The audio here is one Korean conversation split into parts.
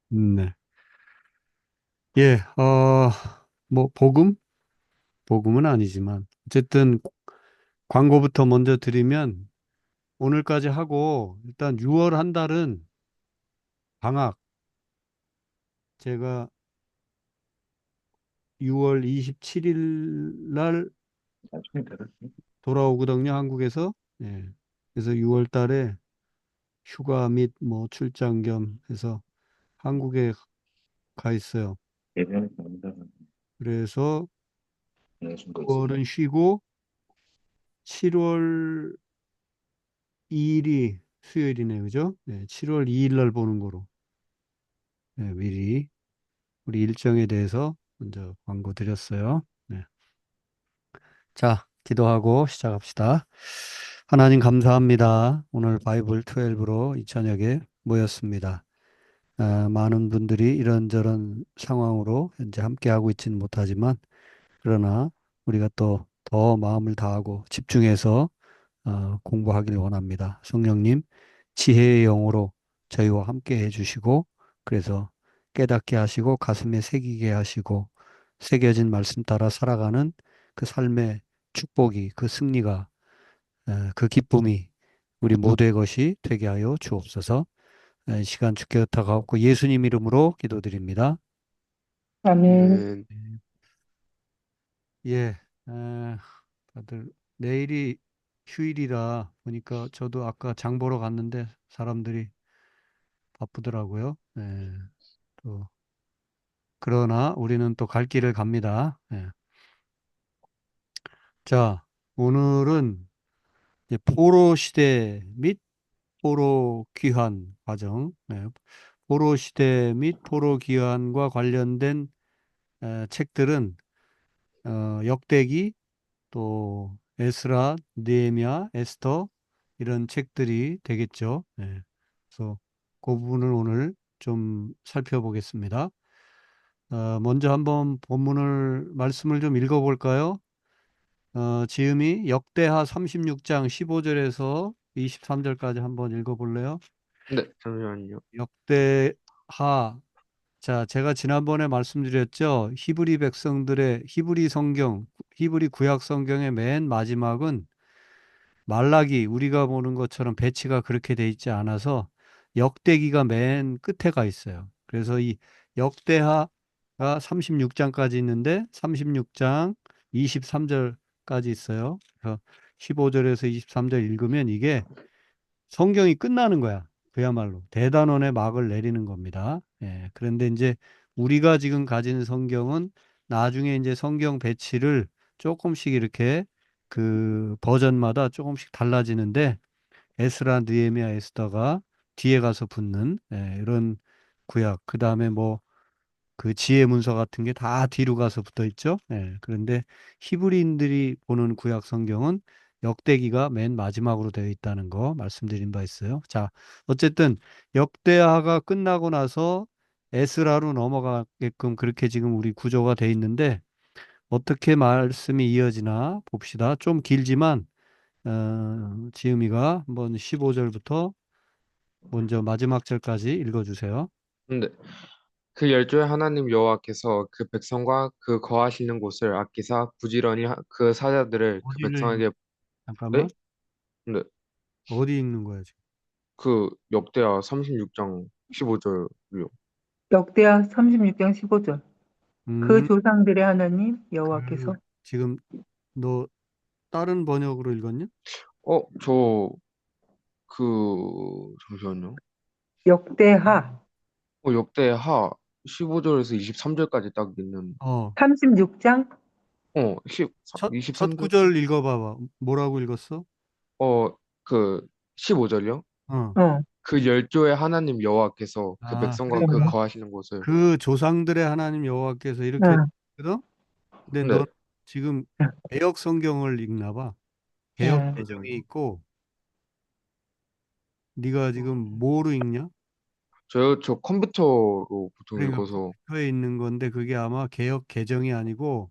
네. 예, 뭐, 복음은 아니지만, 어쨌든 광고부터 먼저 드리면, 오늘까지 하고, 일단 6월 한 달은 방학, 제가 6월 27일 날 돌아오거든요, 한국에서. 예. 그래서 6월 달에 휴가 및 뭐 출장 겸 해서 한국에 가 있어요. 그래서 6월은 쉬고 7월 2일이 수요일이네요. 그죠? 네, 7월 2일 날 보는 거로. 네, 미리 우리 일정에 대해서 먼저 광고 드렸어요. 네. 자, 기도하고 시작합시다. 하나님 감사합니다. 오늘 바이블 12로 이 저녁에 모였습니다. 많은 분들이 이런저런 상황으로 현재 함께하고 있지는 못하지만 그러나 우리가 또 더 마음을 다하고 집중해서 공부하길 원합니다. 성령님, 지혜의 영으로 저희와 함께 해주시고, 그래서 깨닫게 하시고, 가슴에 새기게 하시고, 새겨진 말씀 따라 살아가는 그 삶의 축복이, 그 승리가, 그 기쁨이 우리 모두의 것이 되게 하여 주옵소서. 시간 죽게 다가옵고 예수님 이름으로 기도드립니다. 아멘. 아멘. 예, 다들 내일이 휴일이라 보니까 저도 아까 장 보러 갔는데 사람들이 바쁘더라고요. 또 그러나 우리는 또 갈 길을 갑니다. 자, 오늘은 이제 포로 시대 및 포로 귀환 과정, 포로 시대 및 포로 귀환과 관련된 책들은 역대기 또 에스라, 느헤미야, 에스더 이런 책들이 되겠죠. 그래서 그 부분을 오늘 좀 살펴보겠습니다. 먼저 한번 본문을 말씀을 좀 읽어볼까요? 지음이 역대하 36장 15절에서 23절까지 한번 읽어볼래요? 네, 잠시만요. 역대하 자, 제가 지난번에 말씀드렸죠. 히브리 백성들의 히브리 성경, 히브리 구약 성경의 맨 마지막은 말라기 우리가 보는 것처럼 배치가 그렇게 돼 있지 않아서 역대기가 맨 끝에 가 있어요. 그래서 이 역대하가 36장까지 있는데 36장 23절까지 있어요. 그래서 15절에서 23절 읽으면 이게 성경이 끝나는 거야. 그야말로 대단원의 막을 내리는 겁니다. 그런데 이제 우리가 지금 가진 성경은 나중에 이제 성경 배치를 조금씩 이렇게 그 버전마다 조금씩 달라지는데 에스라, 느헤미야, 에스더가 뒤에 가서 붙는 이런 구약. 그다음에 뭐 그 지혜 문서 같은 게 다 뒤로 가서 붙어 있죠. 그런데 히브리인들이 보는 구약 성경은 역대기가 맨 마지막으로 되어 있다는 거 말씀드린 바 있어요. 자, 어쨌든 역대하가 끝나고 나서 에스라로 넘어가게끔 그렇게 지금 우리 구조가 돼 있는데 어떻게 말씀이 이어지나 봅시다. 좀 길지만 지음이가 한번 15절부터 먼저 마지막 절까지 읽어주세요. 네. 그 열조의 하나님 여호와께서 그 백성과 그 거하시는 곳을 아끼사 부지런히 그 사자들을 그 어디를 백성에게. 네? 잠깐만. 네. 어디 읽는 거야, 지금? 그 역대하 36장 15절요. 역대하 36장 15절. 그 음, 조상들의 하나님 그, 여호와께서 지금 너 다른 번역으로 읽었냐? 저 잠시만요. 역대하 역대하 15절에서 23절까지 딱 있는. 어, 36장 첫 23절. 구절 읽어봐봐. 뭐라고 읽었어? 그 15절이요? 어, 어, 그 열조의 하나님 여호와께서 그 아, 백성과 그 그래. 거하시는 곳을. 그 조상들의 하나님 여호와께서 이렇게 어, 했거든? 근데 네. 너 지금 개역 성경을 읽나 봐. 개역 어, 개정이 있고, 네가 지금 뭐로 읽냐? 저 컴퓨터로 보통 그러니까 읽어서. 컴퓨터에 있는 건데 그게 아마 개역 개정이 아니고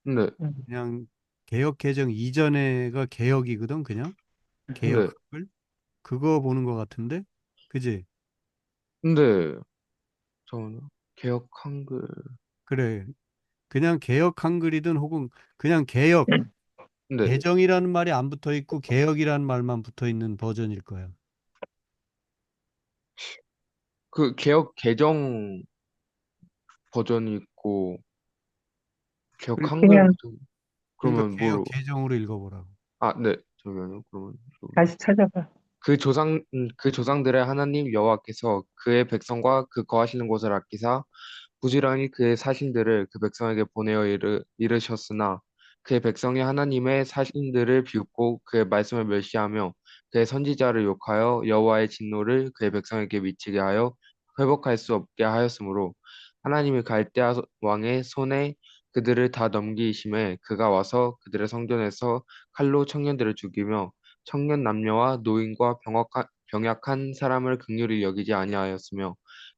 네. 그냥 개역 개정 이전에가 개역이거든, 그냥. 네. 개역을. 그거 보는 것 같은데? 그지? 근데 저는 개역 한글. 그래. 그냥 개역 한글이든 혹은 그냥 개역, 네. 개정이라는 말이 안 붙어 있고 개역이라는 말만 붙어 있는 버전일 거예요. 그 개역 개정 버전이 있고 개역 한글 그냥 버전. 그러니까 그러면 개역 뭐로? 개정으로 읽어보라고. 아, 네. 잠시만요. 그러면 다시 찾아봐. 그 조상들의 하나님 여호와께서 그의 백성과 그 거하시는 곳을 아끼사 부지런히 그의 사신들을 그 백성에게 보내어 이르셨으나 그의 백성이 하나님의 사신들을 비웃고 그의 말씀을 멸시하며 그의 선지자를 욕하여 여호와의 진노를 그의 백성에게 미치게 하여 회복할 수 없게 하였으므로 하나님이 갈대아 왕의 손에 그들을 다 넘기심에 그가 와서 그들의 성전에서 칼로 청년들을 죽이며 청년 남녀와 노인과 병약한 사람을 긍휼히 여기지 아니하였으며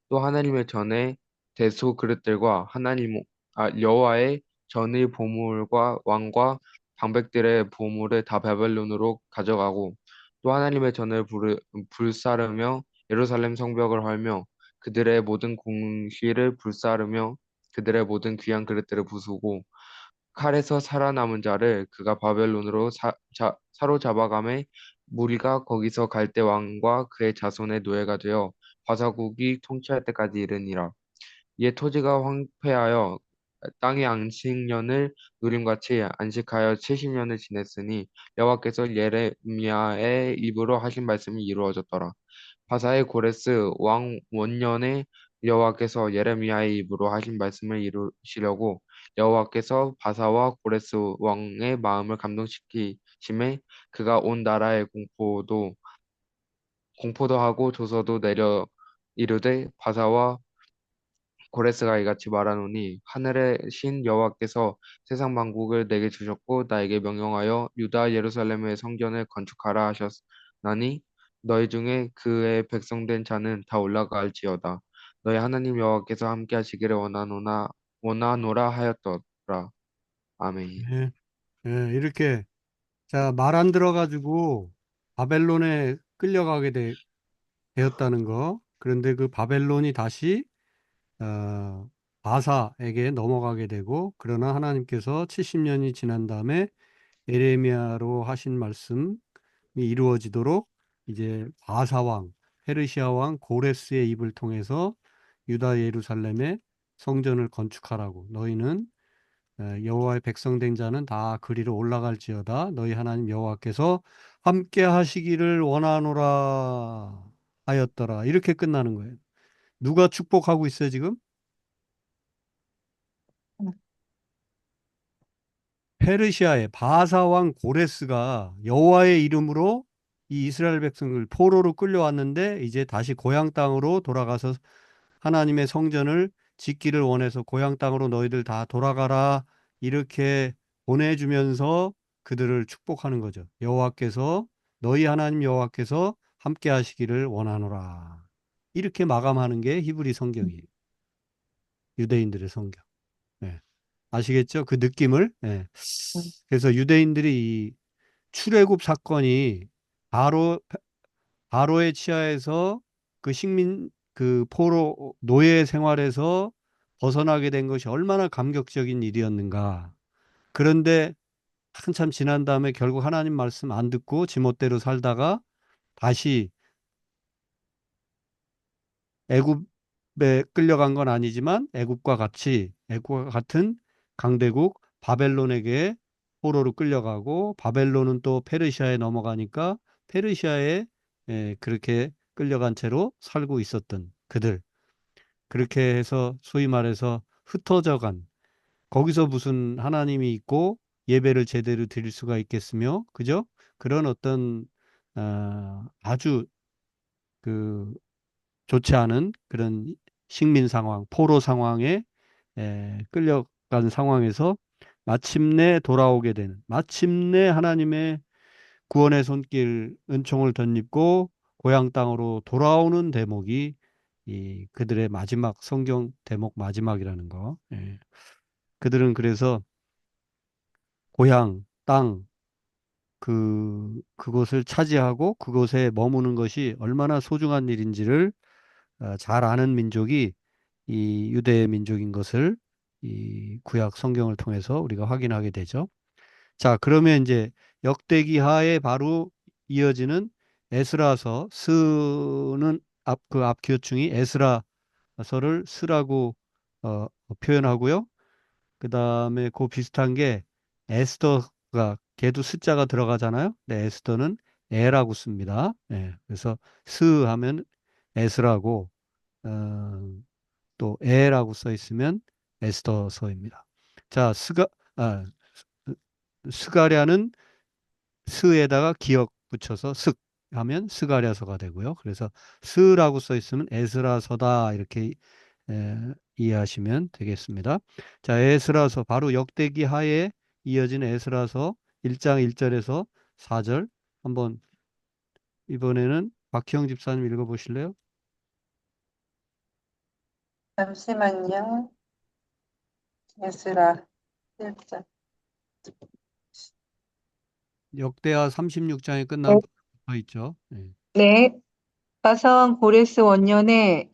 또 하나님의 전에 대소 그릇들과 여호와의 전의 보물과 왕과 방백들의 보물을 다 바벨론으로 가져가고 또 하나님의 전을 불사르며 예루살렘 성벽을 헐며 그들의 모든 공실을 불사르며 그들의 모든 귀한 그릇들을 부수고 칼에서 살아남은 자를 그가 바벨론으로 사로잡아가매 무리가 거기서 갈대 왕과 그의 자손의 노예가 되어 바사국이 통치할 때까지 이르니라. 이에 토지가 황폐하여 땅의 안식년을 누림같이 안식하여 70년을 지냈으니 여호와께서 예레미야의 입으로 하신 말씀이 이루어졌더라. 바사의 고레스 왕 원년에 여호와께서 예레미야의 입으로 하신 말씀을 이루시려고 여호와께서 바사와 고레스 왕의 마음을 감동시키심에 그가 온 나라에 공포도 하고 조서도 내려 이르되 바사와 고레스가 이같이 말하노니 하늘의 신 여호와께서 세상 만국을 내게 주셨고 나에게 명령하여 유다 예루살렘의 성전을 건축하라 하셨나니 너희 중에 그의 백성된 자는 다 올라갈지어다. 너희 하나님 여호와께서 함께 하시기를 원하노라 하였더라. 아멘. 네. 예, 이렇게 자, 말 안 들어가지고 바벨론에 끌려가게 되었다는 거. 그런데 그 바벨론이 다시 바사에게 넘어가게 되고, 그러나 하나님께서 70년이 지난 다음에 에레미야로 하신 말씀이 이루어지도록 이제 바사 왕, 페르시아 왕 고레스의 입을 통해서 유다 예루살렘에 성전을 건축하라고. 너희는 여호와의 백성된 자는 다 그리로 올라갈지어다. 너희 하나님 여호와께서 함께 하시기를 원하노라 하였더라. 이렇게 끝나는 거예요. 누가 축복하고 있어요, 지금? 페르시아의 바사 왕 고레스가 여호와의 이름으로 이 이스라엘 백성을 포로로 끌려왔는데 이제 다시 고향 땅으로 돌아가서 하나님의 성전을 짓기를 원해서 고향 땅으로 너희들 다 돌아가라 이렇게 보내주면서 그들을 축복하는 거죠. 여호와께서 너희 하나님 여호와께서 함께 하시기를 원하노라. 이렇게 마감하는 게 히브리 성경이에요. 유대인들의 성경. 예. 아시겠죠? 그 느낌을. 예. 그래서 유대인들이 이 출애굽 사건이 바로 바로의 치하에서 그 식민 그 포로 노예 생활에서 벗어나게 된 것이 얼마나 감격적인 일이었는가. 그런데 한참 지난 다음에 결국 하나님 말씀 안 듣고 지멋대로 살다가 다시 애굽에 끌려간 건 아니지만 애굽과 같은 강대국 바벨론에게 포로로 끌려가고 바벨론은 또 페르시아에 넘어가니까 페르시아에 그렇게 끌려간 채로 살고 있었던 그들. 그렇게 해서 소위 말해서 흩어져 간 거기서 무슨 하나님이 있고 예배를 제대로 드릴 수가 있겠으며 그죠? 그런 어떤 아주 그 좋지 않은 그런 식민 상황, 포로 상황에 끌려간 상황에서 마침내 돌아오게 되는, 마침내 하나님의 구원의 손길, 은총을 덧입고 고향 땅으로 돌아오는 대목이 이 그들의 마지막 성경 대목 마지막이라는 거. 예. 그들은 그래서 고향, 땅, 그곳을 차지하고 그곳에 머무는 것이 얼마나 소중한 일인지를 잘 아는 민족이 이 유대 민족인 것을 이 구약 성경을 통해서 우리가 확인하게 되죠. 자, 그러면 이제 역대기하에 바로 이어지는 에스라서, 스는 그 앞 기호충이 에스라서를 스라고 표현하고요. 그 다음에 그 비슷한 게 에스더가 걔도 스자가 들어가잖아요. 네, 에스더는 에라고 씁니다. 예, 그래서 스 하면 에스라고 어, 또 에라고 써 있으면 에스더서입니다. 자, 스가랴는 스에다가 기역 붙여서 슥 하면 스가랴서가 되고요. 그래서 스라고 써 있으면 에스라서다 이렇게 이해하시면 되겠습니다. 자, 에스라서 바로 역대기 하에 이어진 에스라서 1장 1절에서 4절 한번 이번에는 박희영 집사님 읽어보실래요? 잠시만요. 에스라 1장. 역대하 36장이 끝나면 붙어 있죠. 네. 네, 바사왕 고레스 원년에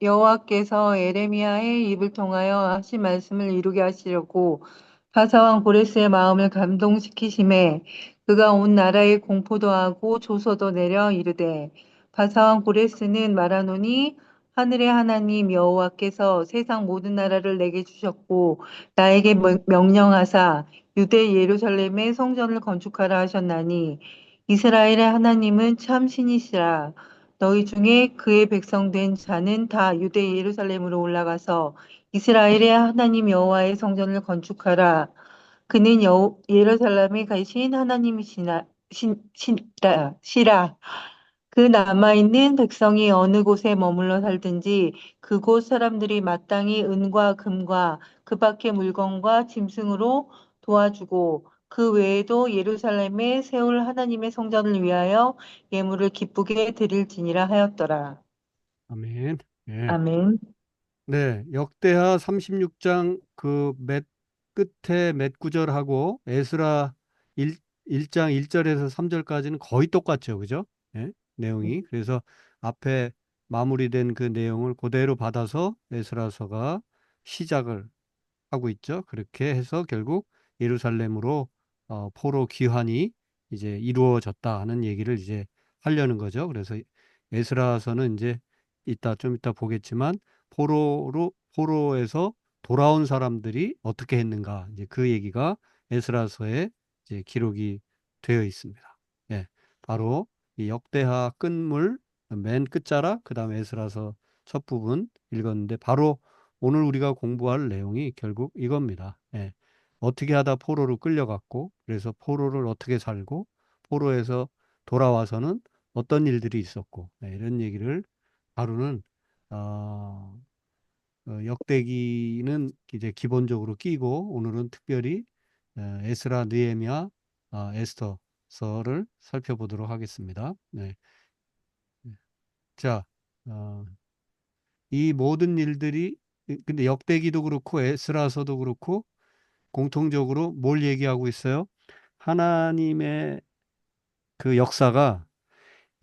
여호와께서 에레미야의 입을 통하여 하신 말씀을 이루게 하시려고 바사왕 고레스의 마음을 감동시키심에 그가 온 나라에 공포도 하고 조서도 내려 이르되 바사왕 고레스는 말하노니 하늘의 하나님 여호와께서 세상 모든 나라를 내게 주셨고 나에게 명령하사 유대 예루살렘의 성전을 건축하라 하셨나니 이스라엘의 하나님은 참 신이시라. 너희 중에 그의 백성 된 자는 다 유대 예루살렘으로 올라가서 이스라엘의 하나님 여호와의 성전을 건축하라. 그는 예루살렘에 가신 하나님이시라. 시라. 그 남아있는 백성이 어느 곳에 머물러 살든지 그곳 사람들이 마땅히 은과 금과 그 밖의 물건과 짐승으로 도와주고 그 외에도 예루살렘에 세울 하나님의 성전을 위하여 예물을 기쁘게 드릴지니라 하였더라. 아멘. 예. 아멘. 네, 역대하 36장 그 몇 끝에 몇 구절하고 에스라 1장 1절에서 3절까지는 거의 똑같죠. 그죠? 예, 내용이. 그래서 앞에 마무리된 그 내용을 그대로 받아서 에스라서가 시작을 하고 있죠. 그렇게 해서 결국 예루살렘으로 포로 귀환이 이제 이루어졌다 하는 얘기를 이제 하려는 거죠. 그래서 에스라서는 이제 좀 이따 보겠지만 포로에서 돌아온 사람들이 어떻게 했는가 이제 그 얘기가 에스라서에 이제 기록이 되어 있습니다. 예, 바로 이 역대하 끝물 맨 끝자락 그다음에 에스라서 첫 부분 읽었는데 바로 오늘 우리가 공부할 내용이 결국 이겁니다. 예. 어떻게 하다 포로로 끌려갔고, 그래서 포로를 어떻게 살고, 포로에서 돌아와서는 어떤 일들이 있었고, 이런 얘기를 다루는, 어, 역대기는 이제 기본적으로 끼고, 오늘은 특별히 에스라, 느헤미야, 에스더서를 살펴보도록 하겠습니다. 네. 자, 어, 이 모든 일들이 근데 역대기도 그렇고 에스라서도 그렇고 공통적으로 뭘 얘기하고 있어요? 하나님의 그 역사가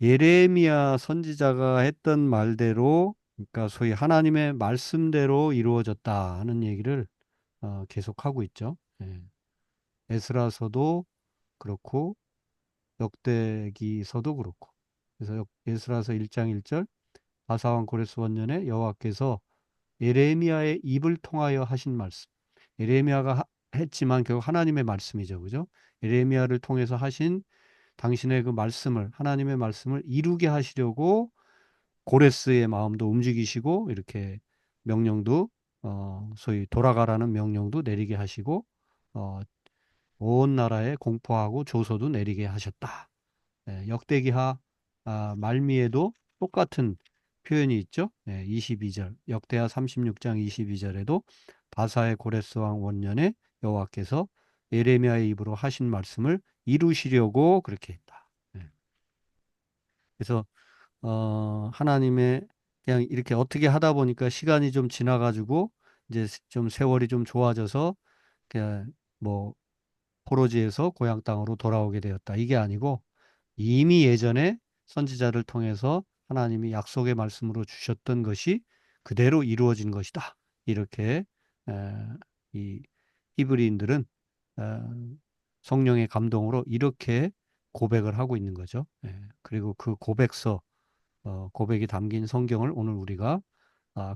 예레미야 선지자가 했던 말대로 그러니까 소위 하나님의 말씀대로 이루어졌다 하는 얘기를 계속하고 있죠. 예. 에스라서도 그렇고 역대기서도 그렇고 그래서 에스라서 1장 1절 바사왕 고레스 원년에 여호와께서 예레미야의 입을 통하여 하신 말씀. 예레미야가 했지만 결국 하나님의 말씀이죠. 그죠? 예레미야를 통해서 하신 당신의 그 말씀을 하나님의 말씀을 이루게 하시려고 고레스의 마음도 움직이시고 이렇게 명령도 소위 돌아가라는 명령도 내리게 하시고 어, 온 나라에 공포하고 조서도 내리게 하셨다. 역대기하 말미에도 똑같은 표현이 있죠. 22절 역대하 36장 22절에도 바사의 고레스 왕 원년에 여호와께서 예레미야의 입으로 하신 말씀을 이루시려고 그렇게 했다. 그래서 하나님의 그냥 이렇게 어떻게 하다 보니까 시간이 좀 지나가지고 이제 좀 세월이 좀 좋아져서 그냥 뭐 포로지에서 고향 땅으로 돌아오게 되었다. 이게 아니고 이미 예전에 선지자를 통해서 하나님이 약속의 말씀으로 주셨던 것이 그대로 이루어진 것이다. 이렇게 이 히브리인들은 성령의 감동으로 이렇게 고백을 하고 있는 거죠. 그리고 그 고백이 담긴 성경을 오늘 우리가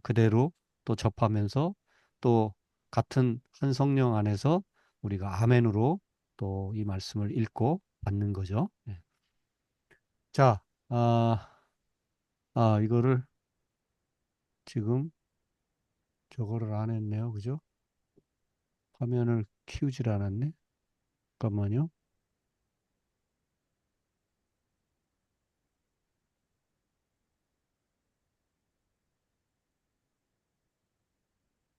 그대로 또 접하면서 또 같은 한 성령 안에서 우리가 아멘으로 또 이 말씀을 읽고 받는 거죠. 자, 이거를 지금 저거를 안 했네요. 그죠? 화면을 키우질 않았네. 잠깐만요.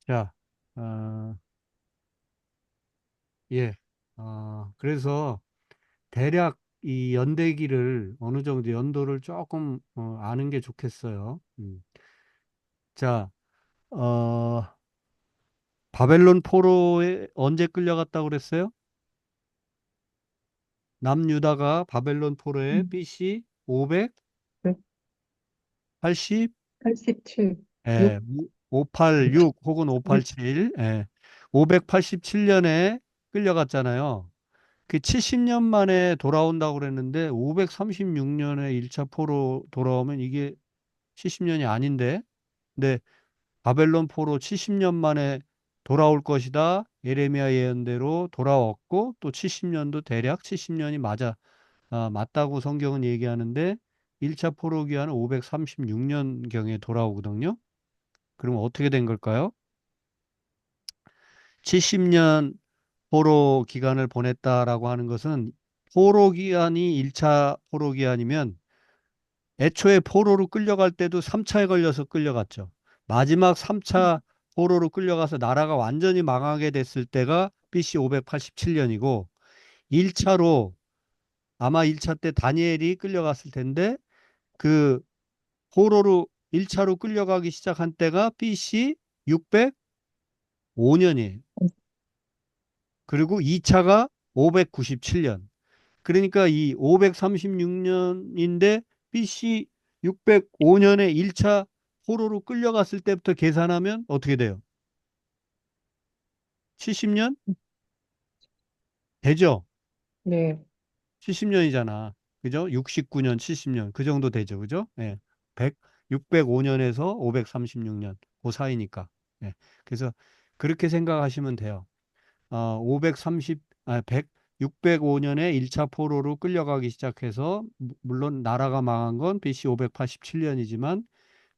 자, 어, 예. 그래서 대략 이 연대기를 어느 정도 연도를 조금 아는 게 좋겠어요. 자, 어, 바벨론 포로에 언제 끌려갔다고 그랬어요? 남유다가 바벨론 포로에 BC 580, 87, 예, 6, 586 혹은 6, 587, 587년에 끌려갔잖아요. 그 70년 만에 돌아온다고 그랬는데 536년에 1차 포로 돌아오면 이게 70년이 아닌데. 근데 바벨론 포로 70년 만에 돌아올 것이다. 예레미야 예언대로 돌아왔고 또 70년도 대략 70년이 맞다고 성경은 얘기하는데 1차 포로 기한은 536년경에 돌아오거든요. 그럼 어떻게 된 걸까요? 70년 포로 기간을 보냈다라고 하는 것은 포로 기한이 1차 포로 기한이면 애초에 포로로 끌려갈 때도 3차에 걸려서 끌려갔죠. 마지막 3차 포로로 끌려가서 나라가 완전히 망하게 됐을 때가 BC 587년이고 1차로 아마 1차 때 다니엘이 끌려갔을 텐데 그 포로로 1차로 끌려가기 시작한 때가 BC 605년이에요. 그리고 2차가 597년. 그러니까 이 536년인데 BC 605년에 1차 포로로 끌려갔을 때부터 계산하면 어떻게 돼요? 70년 되죠? 네. 70년이잖아. 그죠? 69년, 70년. 그 정도 되죠. 그죠? 605년에서 536년. 그 사이니까. 그래서 그렇게 생각하시면 돼요. 605년에 1차 포로로 끌려가기 시작해서 물론 나라가 망한 건 BC 587년이지만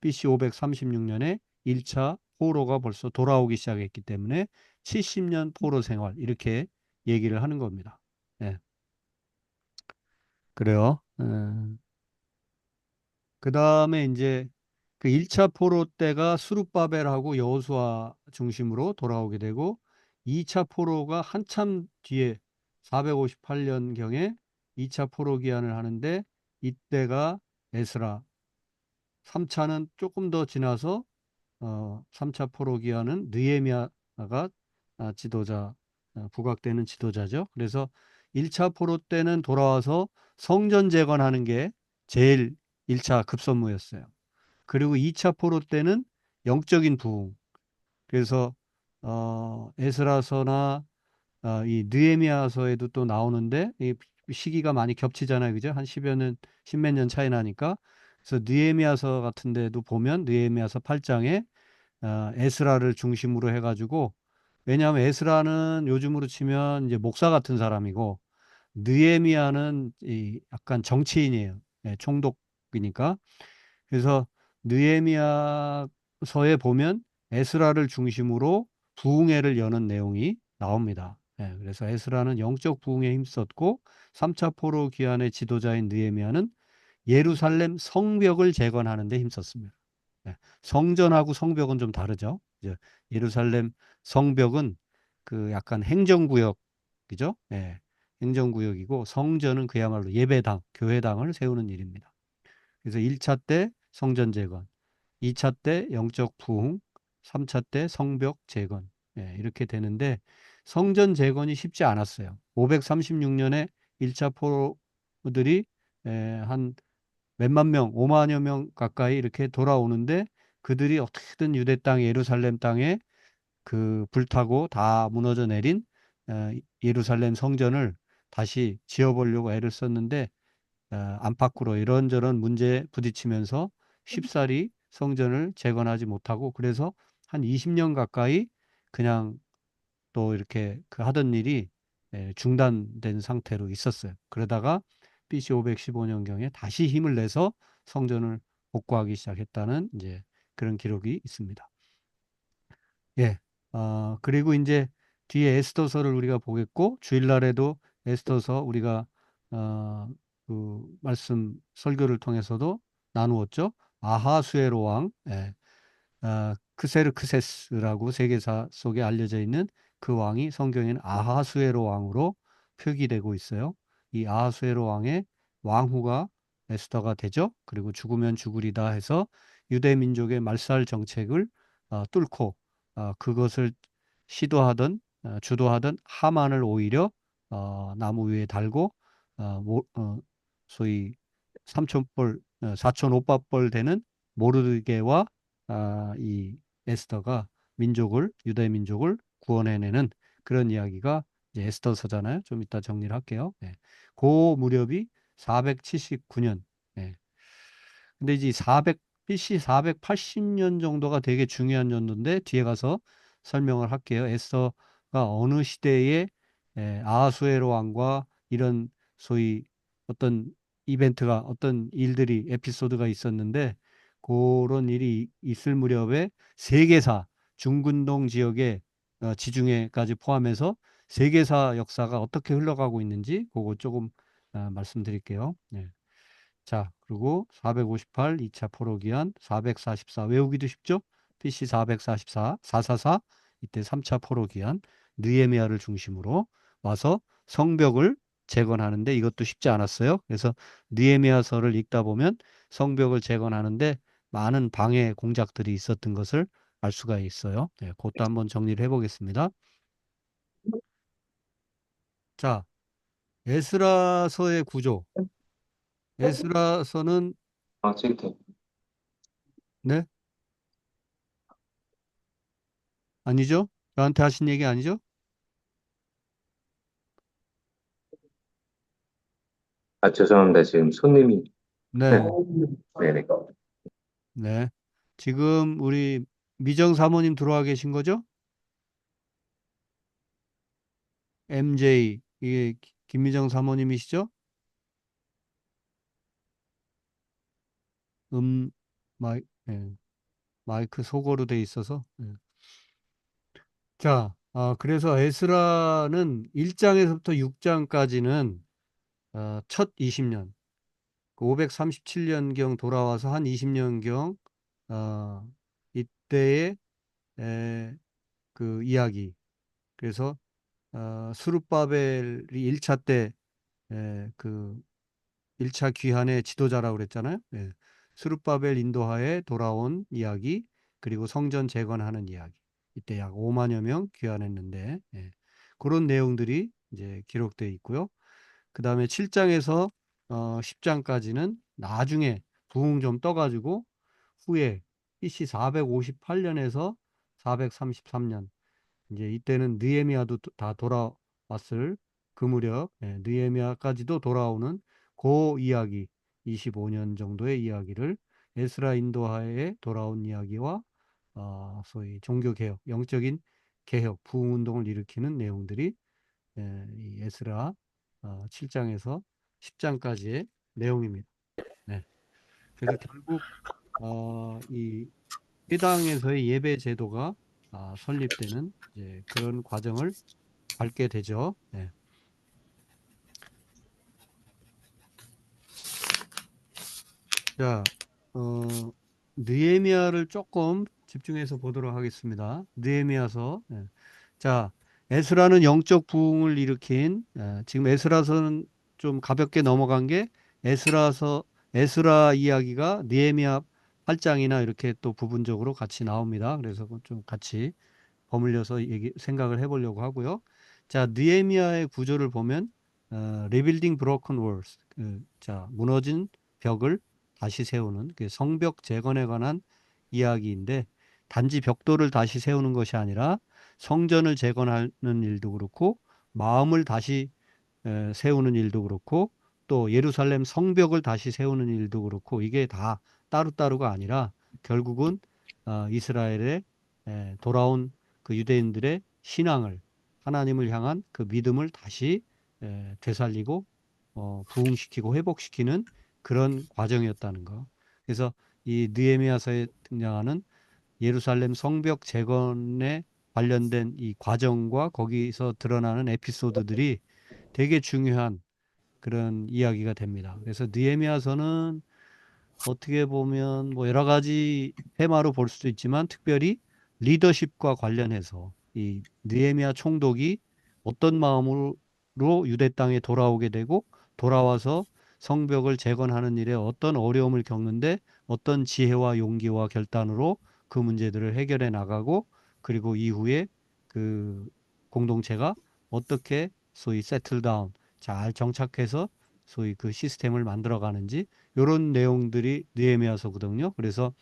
BC 536년에 1차 포로가 벌써 돌아오기 시작했기 때문에 70년 포로 생활 이렇게 얘기를 하는 겁니다. 예, 그래요. 그 다음에 이제 그 1차 포로 때가 수룹바벨하고 여호수아 중심으로 돌아오게 되고 2차 포로가 한참 뒤에 458년경에 2차 포로 기한을 하는데 이때가 에스라 3차는 조금 더 지나서 3차 포로 기한은 느헤미야가 지도자 부각되는 지도자죠. 그래서 1차 포로 때는 돌아와서 성전 재건하는 게 제일 1차 급선무였어요. 그리고 2차 포로 때는 영적인 부흥. 그래서 에스라서나 이 느헤미야서에도 또 나오는데 이 시기가 많이 겹치잖아요. 그죠? 한 10여 년, 10몇 년 차이 나니까. 그래서 느헤미야서 같은 데도 보면 느헤미야서 8장에 에스라를 중심으로 해가지고 왜냐하면 에스라는 요즘으로 치면 이제 목사 같은 사람이고 느헤미야는 이 약간 정치인이에요. 총독이니까. 그래서 느헤미야서에 보면 에스라를 중심으로 부흥회를 여는 내용이 나옵니다. 그래서 에스라는 영적 부흥에 힘썼고 3차 포로 기한의 지도자인 느헤미야는 예루살렘 성벽을 재건하는 데 힘썼습니다. 성전하고 성벽은 좀 다르죠. 이제 예루살렘 성벽은 그 약간 행정구역이죠. 행정구역이고 성전은 그야말로 예배당, 교회당을 세우는 일입니다. 그래서 1차 때 성전 재건, 2차 때 영적 부흥, 3차 때 성벽 재건. 이렇게 되는데 성전 재건이 쉽지 않았어요. 536년에 1차 포로들이 한 몇만 명, 5만여 명 가까이 이렇게 돌아오는데 그들이 어떻게든 유대 땅, 예루살렘 땅에 그 불타고 다 무너져 내린 예루살렘 성전을 다시 지어보려고 애를 썼는데 안팎으로 이런저런 문제에 부딪히면서 쉽사리 성전을 재건하지 못하고 그래서 한 20년 가까이 그냥 또 이렇게 그 하던 일이 중단된 상태로 있었어요. 그러다가 BC 515년경에 다시 힘을 내서 성전을 복구하기 시작했다는 이제 그런 기록이 있습니다. 예. 그리고 이제 뒤에 에스더서를 우리가 보겠고 주일날에도 에스더서 우리가 그 말씀 설교를 통해서도 나누었죠. 아하수에로 왕, 크세르크세스라고 세계사 속에 알려져 있는 그 왕이 성경에는 아하수에로 왕으로 표기되고 있어요. 이 아하수에로 왕의 왕후가 에스더가 되죠. 그리고 죽으면 죽으리다 해서 유대 민족의 말살 정책을 뚫고 그것을 주도하던 하만을 오히려 나무 위에 달고 소위 삼촌뻘, 사촌 오빠뻘 되는 모르드게와 이 에스더가 유대 민족을 구원해내는 그런 이야기가 이제 에스더서잖아요. 좀 이따 정리를 할게요. 네. 그 무렵이 479년. 네. 근데 이제 BC 480년 정도가 되게 중요한 연도인데 뒤에 가서 설명을 할게요. 에스더가 어느 시대에 아하수에로 왕과 이런 소위 어떤 이벤트가 어떤 일들이 에피소드가 있었는데 그런 일이 있을 무렵에 세계사 중근동 지역의 지중해까지 포함해서 세계사 역사가 어떻게 흘러가고 있는지 그거 조금 말씀드릴게요. 네. 자, 그리고 458 2차 포로기한 444 외우기도 쉽죠? PC 444 444 이때 3차 포로기한 느헤미야를 중심으로 와서 성벽을 재건하는데 이것도 쉽지 않았어요. 그래서 느헤미야서를 읽다 보면 성벽을 재건하는데 많은 방해 공작들이 있었던 것을 알 수가 있어요. 네, 그것도 한번 정리를 해보겠습니다. 자, 에스라서의 구조. 에스라서는 아, 지금 네? 아니죠? 저한테 하신 얘기 아니죠? 죄송합니다. 지금 손님이. 네, 네네. 네. 지금 우리 미정 사모님 들어와 계신 거죠? MJ, 이게 김미정 사모님이시죠? 음, 예, 마이크 소거로 돼 있어서. 예. 자, 그래서 에스라는 1장에서부터 6장까지는 첫 20년, 537년경 돌아와서 한 20년경, 이때의 그 이야기. 그래서 스룹바벨이 1차 때 그 1차 귀환의 지도자라고 그랬잖아요. 예. 스룹바벨 인도하에 돌아온 이야기, 그리고 성전 재건하는 이야기. 이때 약 5만여 명 귀환했는데, 그런 내용들이 이제 기록되어 있고요. 그 다음에 7장에서 10장까지는 나중에 부흥 좀 떠가지고 후에 BC 458년에서 433년 이제 이때는 느헤미야도 다 돌아왔을 그 무렵 느헤미야까지도 돌아오는 그 이야기 25년 정도의 이야기를 에스라 인도하에 돌아온 이야기와 소위 종교 개혁, 영적인 개혁, 부흥 운동을 일으키는 내용들이 이 에스라 7장에서 10장까지의 내용입니다. 네. 그래서 결국 이 회당에서의 예배 제도가 설립되는 이제 그런 과정을 밟게 되죠. 네. 자, 느헤미야를 조금 집중해서 보도록 하겠습니다. 느헤미야서. 네. 자, 에스라는 영적 부흥을 일으킨 지금 에스라서는 좀 가볍게 넘어간 게 에스라 이야기가 느헤미야 8장이나 이렇게 또 부분적으로 같이 나옵니다. 그래서 좀 같이 버물려서 생각을 해보려고 하고요. 자, 느헤미야의 구조를 보면 Rebuilding Broken Walls, 자 무너진 벽을 다시 세우는 그 성벽 재건에 관한 이야기인데 단지 벽돌을 다시 세우는 것이 아니라 성전을 재건하는 일도 그렇고 마음을 다시 세우는 일도 그렇고 또 예루살렘 성벽을 다시 세우는 일도 그렇고 이게 다 따로따로가 아니라 결국은 이스라엘의 돌아온 그 유대인들의 신앙을 하나님을 향한 그 믿음을 다시 되살리고 부흥시키고 회복시키는 그런 과정이었다는 거. 그래서 이 느헤미야서에 등장하는 예루살렘 성벽 재건에 관련된 이 과정과 거기서 드러나는 에피소드들이 되게 중요한 그런 이야기가 됩니다. 그래서 느헤미야서는 어떻게 보면 뭐 여러 가지 테마로 볼 수도 있지만 특별히 리더십과 관련해서 이 느헤미야 총독이 어떤 마음으로 유대 땅에 돌아오게 되고 돌아와서 성벽을 재건하는 일에 어떤 어려움을 겪는데 어떤 지혜와 용기와 결단으로 그 문제들을 해결해 나가고 그리고 이후에 그 공동체가 어떻게 소위 세틀다운 잘 정착해서 소위 그 시스템을 만들어 가는지 요런 내용들이 느헤미야서거든요. 그래서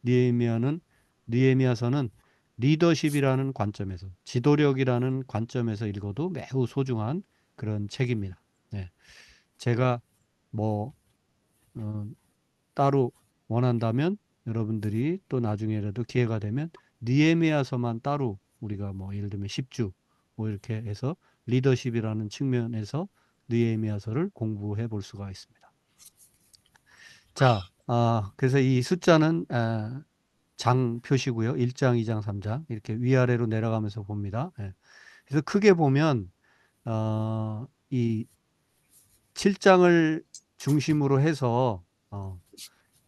느헤미야서는 리더십이라는 관점에서 지도력이라는 관점에서 읽어도 매우 소중한 그런 책입니다. 네. 제가 뭐 어, 따로 원한다면 여러분들이 또 나중에라도 기회가 되면 느헤미야서만 따로 우리가 뭐 예를 들면 10주 뭐 이렇게 해서 리더십이라는 측면에서 느헤미야서를 공부해 볼 수가 있습니다. 자, 그래서 이 숫자는 장 표시고요. 1장, 2장, 3장 이렇게 위아래로 내려가면서 봅니다. 예. 그래서 크게 보면 이 7장을 중심으로 해서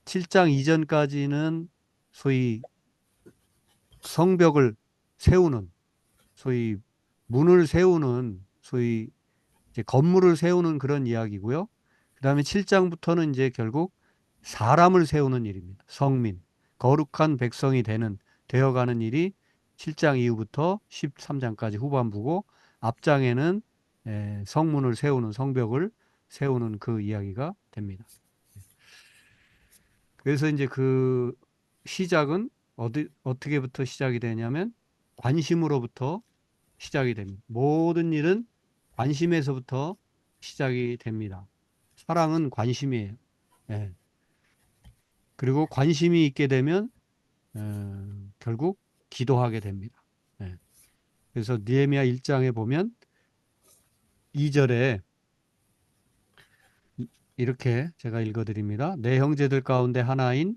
7장 이전까지는 소위 성벽을 세우는 소위 문을 세우는 소위 이제 건물을 세우는 그런 이야기고요. 그다음에 7장부터는 이제 결국 사람을 세우는 일입니다. 성민, 거룩한 백성이 되어가는 일이 7장 이후부터 13장까지 후반부고 앞장에는 성문을 세우는 성벽을 세우는 그 이야기가 됩니다. 그래서 이제 그 시작은 어떻게부터 시작이 되냐면 관심으로부터 시작이 됩니다. 모든 일은 관심에서부터 시작이 됩니다. 사랑은 관심이에요. 예. 그리고 관심이 있게 되면 결국 기도하게 됩니다. 예. 그래서 느헤미야 1장에 보면 2절에 이렇게 제가 읽어드립니다. 내 형제들 가운데 하나인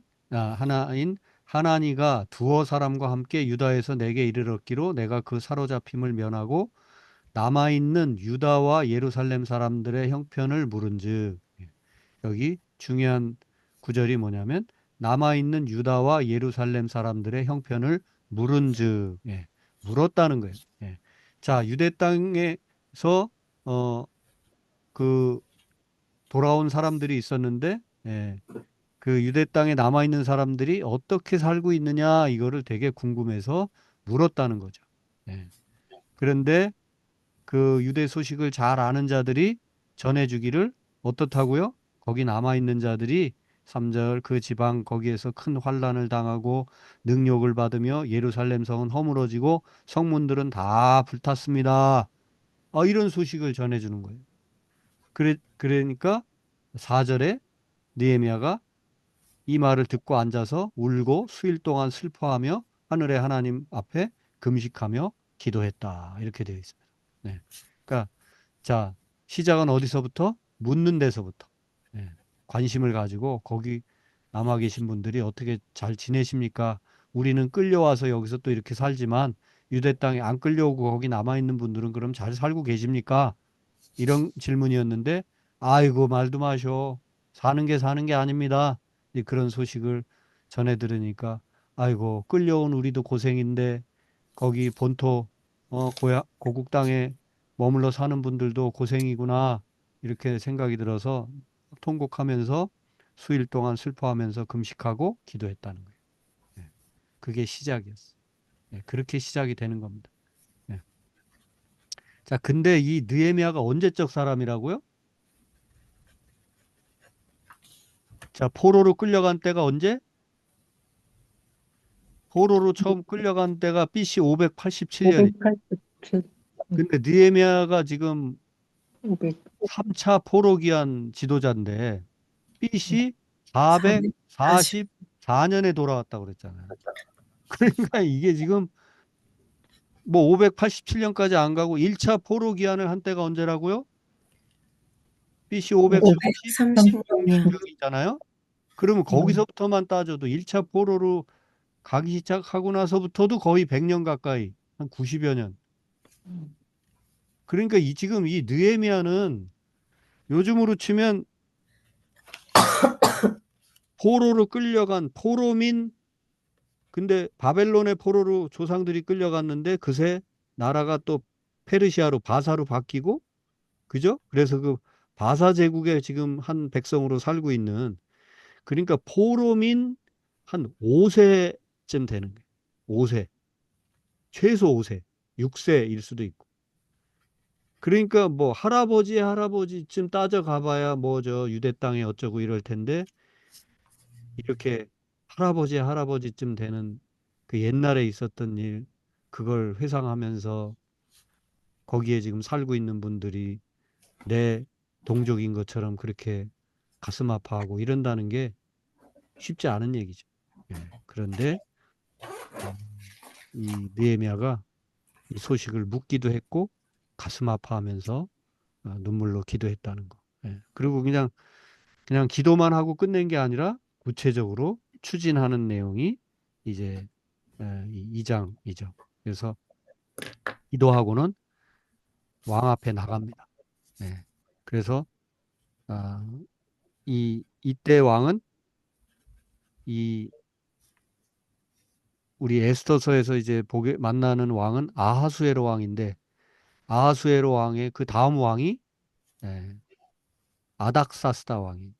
하나니가 두어 사람과 함께 유다에서 내게 이르렀기로 내가 그 사로잡힘을 면하고 남아있는 유다와 예루살렘 사람들의 형편을 물은즉 여기 중요한 구절이 뭐냐면 남아있는 유다와 예루살렘 사람들의 형편을 물은즉 물었다는 거예요. 예. 자, 유대 땅에서 그 돌아온 사람들이 있었는데 그 유대 땅에 남아있는 사람들이 어떻게 살고 있느냐 이거를 되게 궁금해서 물었다는 거죠. 예. 그런데 그 유대 소식을 잘 아는 자들이 전해주기를 어떻다고요? 거기 남아있는 자들이 3절 그 지방 거기에서 큰 환난을 당하고 능욕을 받으며 예루살렘 성은 허물어지고 성문들은 다 불탔습니다. 이런 소식을 전해주는 거예요. 그러니까 4절에 느헤미야가 이 말을 듣고 앉아서 울고 수일 동안 슬퍼하며 하늘의 하나님 앞에 금식하며 기도했다. 이렇게 되어 있습니다. 네. 그러니까 자, 시작은 어디서부터? 묻는 데서부터. 예, 관심을 가지고 거기 남아 계신 분들이 어떻게 잘 지내십니까? 우리는 끌려와서 여기서 또 이렇게 살지만 유대 땅에 안 끌려오고 거기 남아 있는 분들은 그럼 잘 살고 계십니까? 이런 질문이었는데 아이고 말도 마셔. 사는 게 아닙니다. 그런 소식을 전해 들으니까 아이고 끌려온 우리도 고생인데 거기 본토 고국 땅에 머물러 사는 분들도 고생이구나 이렇게 생각이 들어서 통곡하면서 수일 동안 슬퍼하면서 금식하고 기도했다는 거예요. 예, 그게 시작이었어요. 예, 그렇게 시작이 되는 겁니다. 예. 자, 근데 이 느헤미야가 언제적 사람이라고요? 자, 포로로 끌려간 때가 언제? 포로로 처음 끌려간 때가 BC 587년이. 587, 근데 느헤미야가 지금 500, 3차 포로 기한 지도자인데 BC 440. 444년에 돌아왔다고 그랬잖아요. 그러니까 이게 지금 뭐 587년까지 안 가고 1차 포로 기한을 한 때가 언제라고요? BC 536년. 536년이잖아요. 그러면 거기서부터만 따져도 1차 포로로 가기 시작하고 나서부터도 거의 100년 가까이, 한 90여 년. 그러니까 지금 이 느헤미야는 요즘으로 치면 포로로 끌려간 포로민, 근데 바벨론의 포로로 조상들이 끌려갔는데 그새 나라가 또 페르시아로 바사로 바뀌고, 그죠? 그래서 그 바사 제국의 지금 한 백성으로 살고 있는, 그러니까 포로민 한 5세쯤 되는 거예요. 5세. 최소 5세. 6세일 수도 있고. 그러니까 뭐 할아버지쯤 따져가봐야 뭐 저 유대 땅에 어쩌고 이럴 텐데, 이렇게 할아버지쯤 되는 그 옛날에 있었던 일, 그걸 회상하면서 거기에 지금 살고 있는 분들이 내 동족인 것처럼 그렇게 가슴 아파하고 이런다는 게 쉽지 않은 얘기죠. 예. 그런데 이 느헤미야가 이 소식을 묻기도 했고 가슴 아파하면서 눈물로 기도했다는 거. 예. 그리고 그냥 기도만 하고 끝낸 게 아니라 구체적으로 추진하는 내용이 이제 이 2장이죠. 그래서 기도하고는 왕 앞에 나갑니다. 예. 그래서 아, 이때 왕은 이 우리 에스더서에서 이제 보게 만나는 왕은 아하수에로 왕인데, 아하수에로 왕의 그 다음 왕이 예, 아닥사스다 왕이.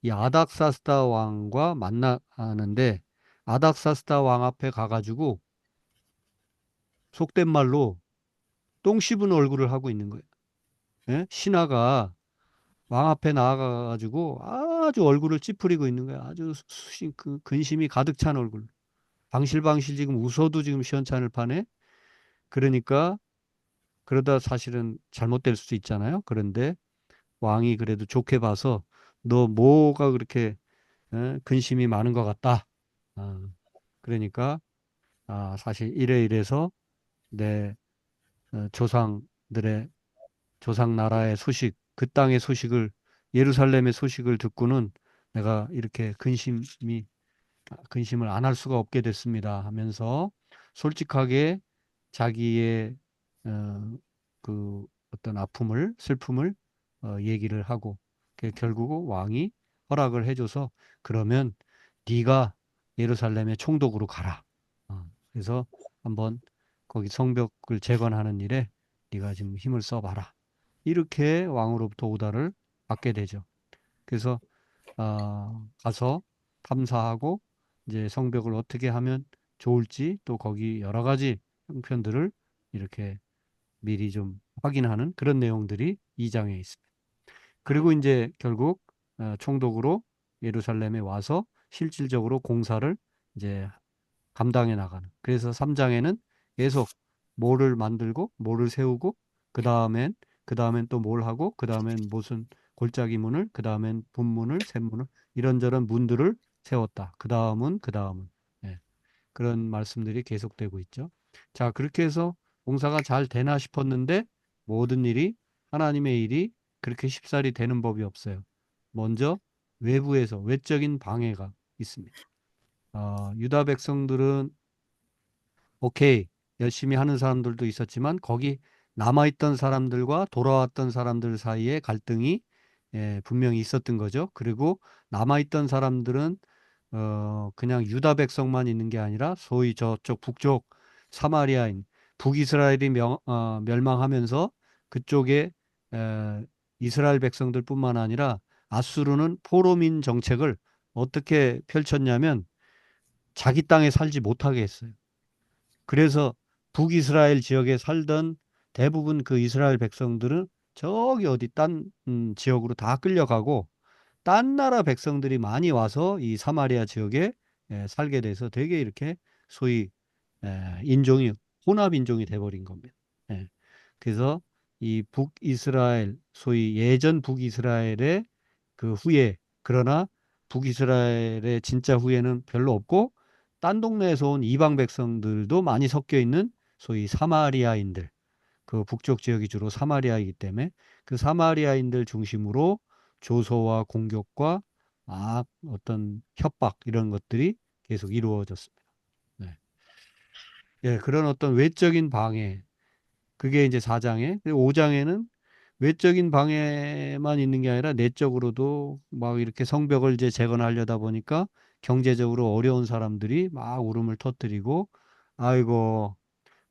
이 아닥사스다 왕과 만나는데 아닥사스다 왕 앞에 가가지고 속된 말로 똥 씹은 얼굴을 하고 있는 거예요. 예? 신하가 왕 앞에 나아가가지고 아주 얼굴을 찌푸리고 있는 거예요. 아주 그 근심이 가득 찬 얼굴. 방실방실 지금 웃어도 지금 시원찮을 판에. 그러니까 그러다 사실은 잘못될 수도 있잖아요. 그런데 왕이 그래도 좋게 봐서 너 뭐가 그렇게 근심이 많은 것 같다. 아, 그러니까 사실 이래서 내 조상들의 조상 나라의 소식, 그 땅의 소식을 예루살렘의 소식을 듣고는 내가 이렇게 근심을 안 할 수가 없게 됐습니다 하면서 솔직하게 자기의 그 어떤 아픔을 슬픔을 얘기를 하고 결국 왕이 허락을 해줘서 그러면 네가 예루살렘의 총독으로 가라. 그래서 한번 거기 성벽을 재건하는 일에 네가 지금 힘을 써봐라. 이렇게 왕으로부터 오다를 받게 되죠. 그래서 가서 탐사하고 이제 성벽을 어떻게 하면 좋을지 또 거기 여러 가지 형편들을 이렇게 미리 좀 확인하는 그런 내용들이 2장에 있습니다. 그리고 이제 결국 총독으로 예루살렘에 와서 실질적으로 공사를 이제 감당해 나가는. 그래서 3장에는 계속 뭐를 만들고 뭐를 세우고 그 다음엔 또 뭘 하고 그다음엔 무슨 골짜기 문을 그다음엔 분문을 샘문을 이런저런 문들을 세웠다. 그다음은 예, 그런 말씀들이 계속되고 있죠. 자, 그렇게 해서 공사가 잘 되나 싶었는데 모든 일이 하나님의 일이 그렇게 쉽사리 되는 법이 없어요. 먼저 외부에서 외적인 방해가 있습니다. 유다 백성들은 오케이, 열심히 하는 사람들도 있었지만 거기 남아있던 사람들과 돌아왔던 사람들 사이에 갈등이 분명히 있었던 거죠. 그리고 남아있던 사람들은 그냥 유다 백성만 있는 게 아니라 소위 저쪽 북쪽 사마리아인 북이스라엘이 멸망하면서 그쪽에 이스라엘 백성들뿐만 아니라 아수르는 포로민 정책을 어떻게 펼쳤냐면 자기 땅에 살지 못하게 했어요. 그래서 북이스라엘 지역에 살던 대부분 그 이스라엘 백성들은 저기 어디 딴 지역으로 다 끌려가고 딴 나라 백성들이 많이 와서 이 사마리아 지역에 살게 돼서 되게 이렇게 소위 인종이 혼합 인종이 돼버린 겁니다. 예. 그래서 이 북이스라엘 소위 예전 북이스라엘의 그 후예 그러나 북이스라엘의 진짜 후예는 별로 없고 딴 동네에서 온 이방 백성들도 많이 섞여 있는 소위 사마리아인들 그 북쪽 지역이 주로 사마리아이기 때문에 그 사마리아인들 중심으로 조소와 공격과 어떤 협박 이런 것들이 계속 이루어졌습니다. 네. 예, 그런 어떤 외적인 방해 그게 이제 4장에 5장에는 외적인 방해만 있는 게 아니라 내적으로도 막 이렇게 성벽을 이제 재건하려다 보니까 경제적으로 어려운 사람들이 막 울음을 터뜨리고 아이고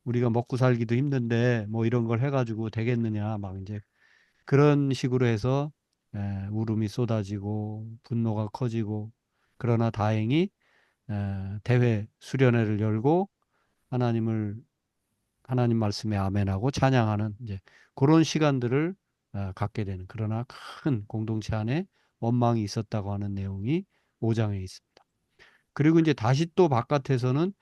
우리가 먹고 살기도 힘든데 뭐 이런 걸 해가지고 되겠느냐 막 이제 그런 식으로 해서 울음이 쏟아지고 분노가 커지고 그러나 다행히 대회 수련회를 열고 하나님을 하나님 말씀에 아멘하고 찬양하는 이제 그런 시간들을 갖게 되는 그러나 큰 공동체 안에 원망이 있었다고 하는 내용이 5장에 있습니다. 그리고 이제 다시 또 바깥에서는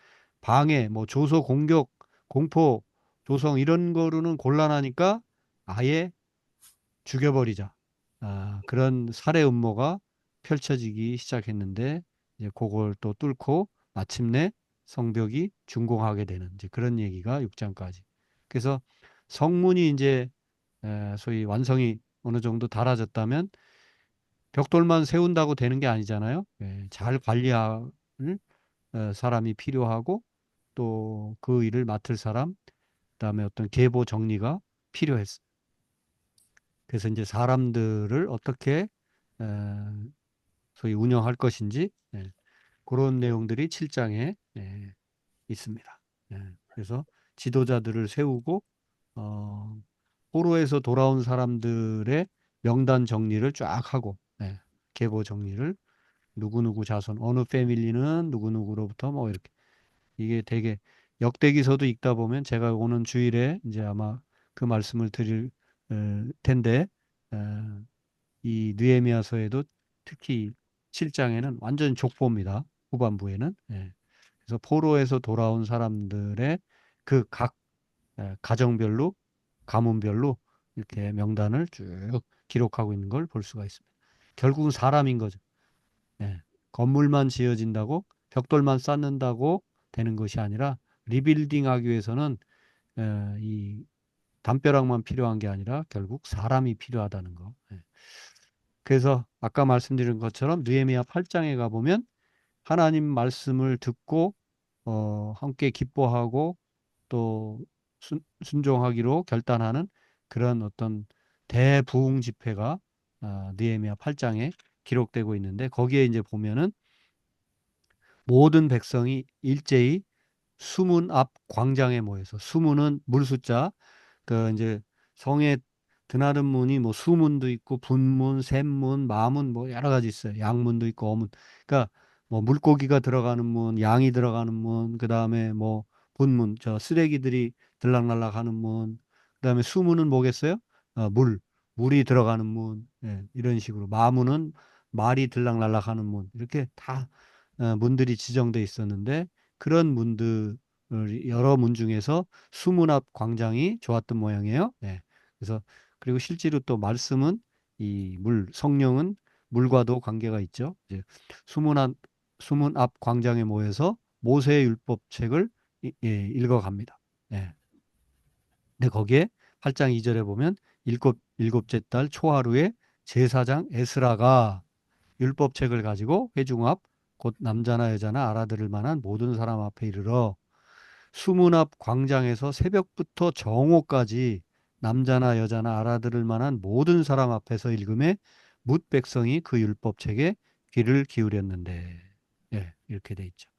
방해, 뭐 조소 공격, 공포, 조성 이런 거로는 곤란하니까 아예 죽여버리자. 그런 살해 음모가 펼쳐지기 시작했는데 이제 그걸 또 뚫고 마침내 성벽이 준공하게 되는 이제 그런 얘기가 6장까지. 그래서 성문이 이제 소위 완성이 어느 정도 달아졌다면 벽돌만 세운다고 되는 게 아니잖아요. 잘 관리할 사람이 필요하고 또 그 일을 맡을 사람, 그다음에 어떤 계보 정리가 필요했어요. 그래서 이제 사람들을 어떻게 에, 소위 운영할 것인지 그런 내용들이 7장에 있습니다. 그래서 지도자들을 세우고 포로에서 돌아온 사람들의 명단 정리를 쫙 하고 계보 정리를 누구누구 자손 어느 패밀리는 누구누구로부터 뭐 이렇게 이게 되게 역대기서도 읽다 보면 제가 오는 주일에 이제 아마 그 말씀을 드릴 텐데 이 느헤미야서에도 특히 7장에는 완전 족보입니다. 후반부에는. 그래서 포로에서 돌아온 사람들의 그 각 가정별로 가문별로 이렇게 명단을 쭉 기록하고 있는 걸 볼 수가 있습니다. 결국은 사람인 거죠. 건물만 지어진다고 벽돌만 쌓는다고 되는 것이 아니라 리빌딩하기 위해서는 이 담벼락만 필요한 게 아니라 결국 사람이 필요하다는 거. 그래서 아까 말씀드린 것처럼 느헤미야 8장에 가보면 하나님 말씀을 듣고 함께 기뻐하고 또 순종하기로 결단하는 그런 어떤 대부흥 집회가 느헤미야 8장에 기록되고 있는데 거기에 이제 보면은 모든 백성이 일제히 수문 앞 광장에 모여서 수문은 물숫자 그 이제 성에 드나든 문이 뭐 수문도 있고 분문, 샘문, 마문 뭐 여러 가지 있어요. 양문도 있고 어문. 그러니까 뭐 물고기가 들어가는 문, 양이 들어가는 문, 그다음에 뭐 본문, 저 쓰레기들이 들락날락 하는 문. 그다음에 수문은 뭐겠어요? 물이 들어가는 문. 이런 식으로 마문은 말이 들락날락 하는 문. 이렇게 다 문들이 지정돼 있었는데 그런 문들 여러 문 중에서 수문 앞 광장이 좋았던 모양이에요. 그래서 그리고 실제로 또 말씀은 이 성령은 물과도 관계가 있죠. 이제 수문 앞 수문 앞 광장에 모여서 모세의 율법책을 읽어갑니다. 근데 거기에 8장 2절에 보면 일곱째 달 초하루에 제사장 에스라가 율법책을 가지고 회중 앞 곧 남자나 여자나 알아들을 만한 모든 사람 앞에 이르러 수문 앞 광장에서 새벽부터 정오까지 남자나 여자나 알아들을 만한 모든 사람 앞에서 읽음에 뭇 백성이 그 율법책에 귀를 기울였는데 이렇게 돼 있죠.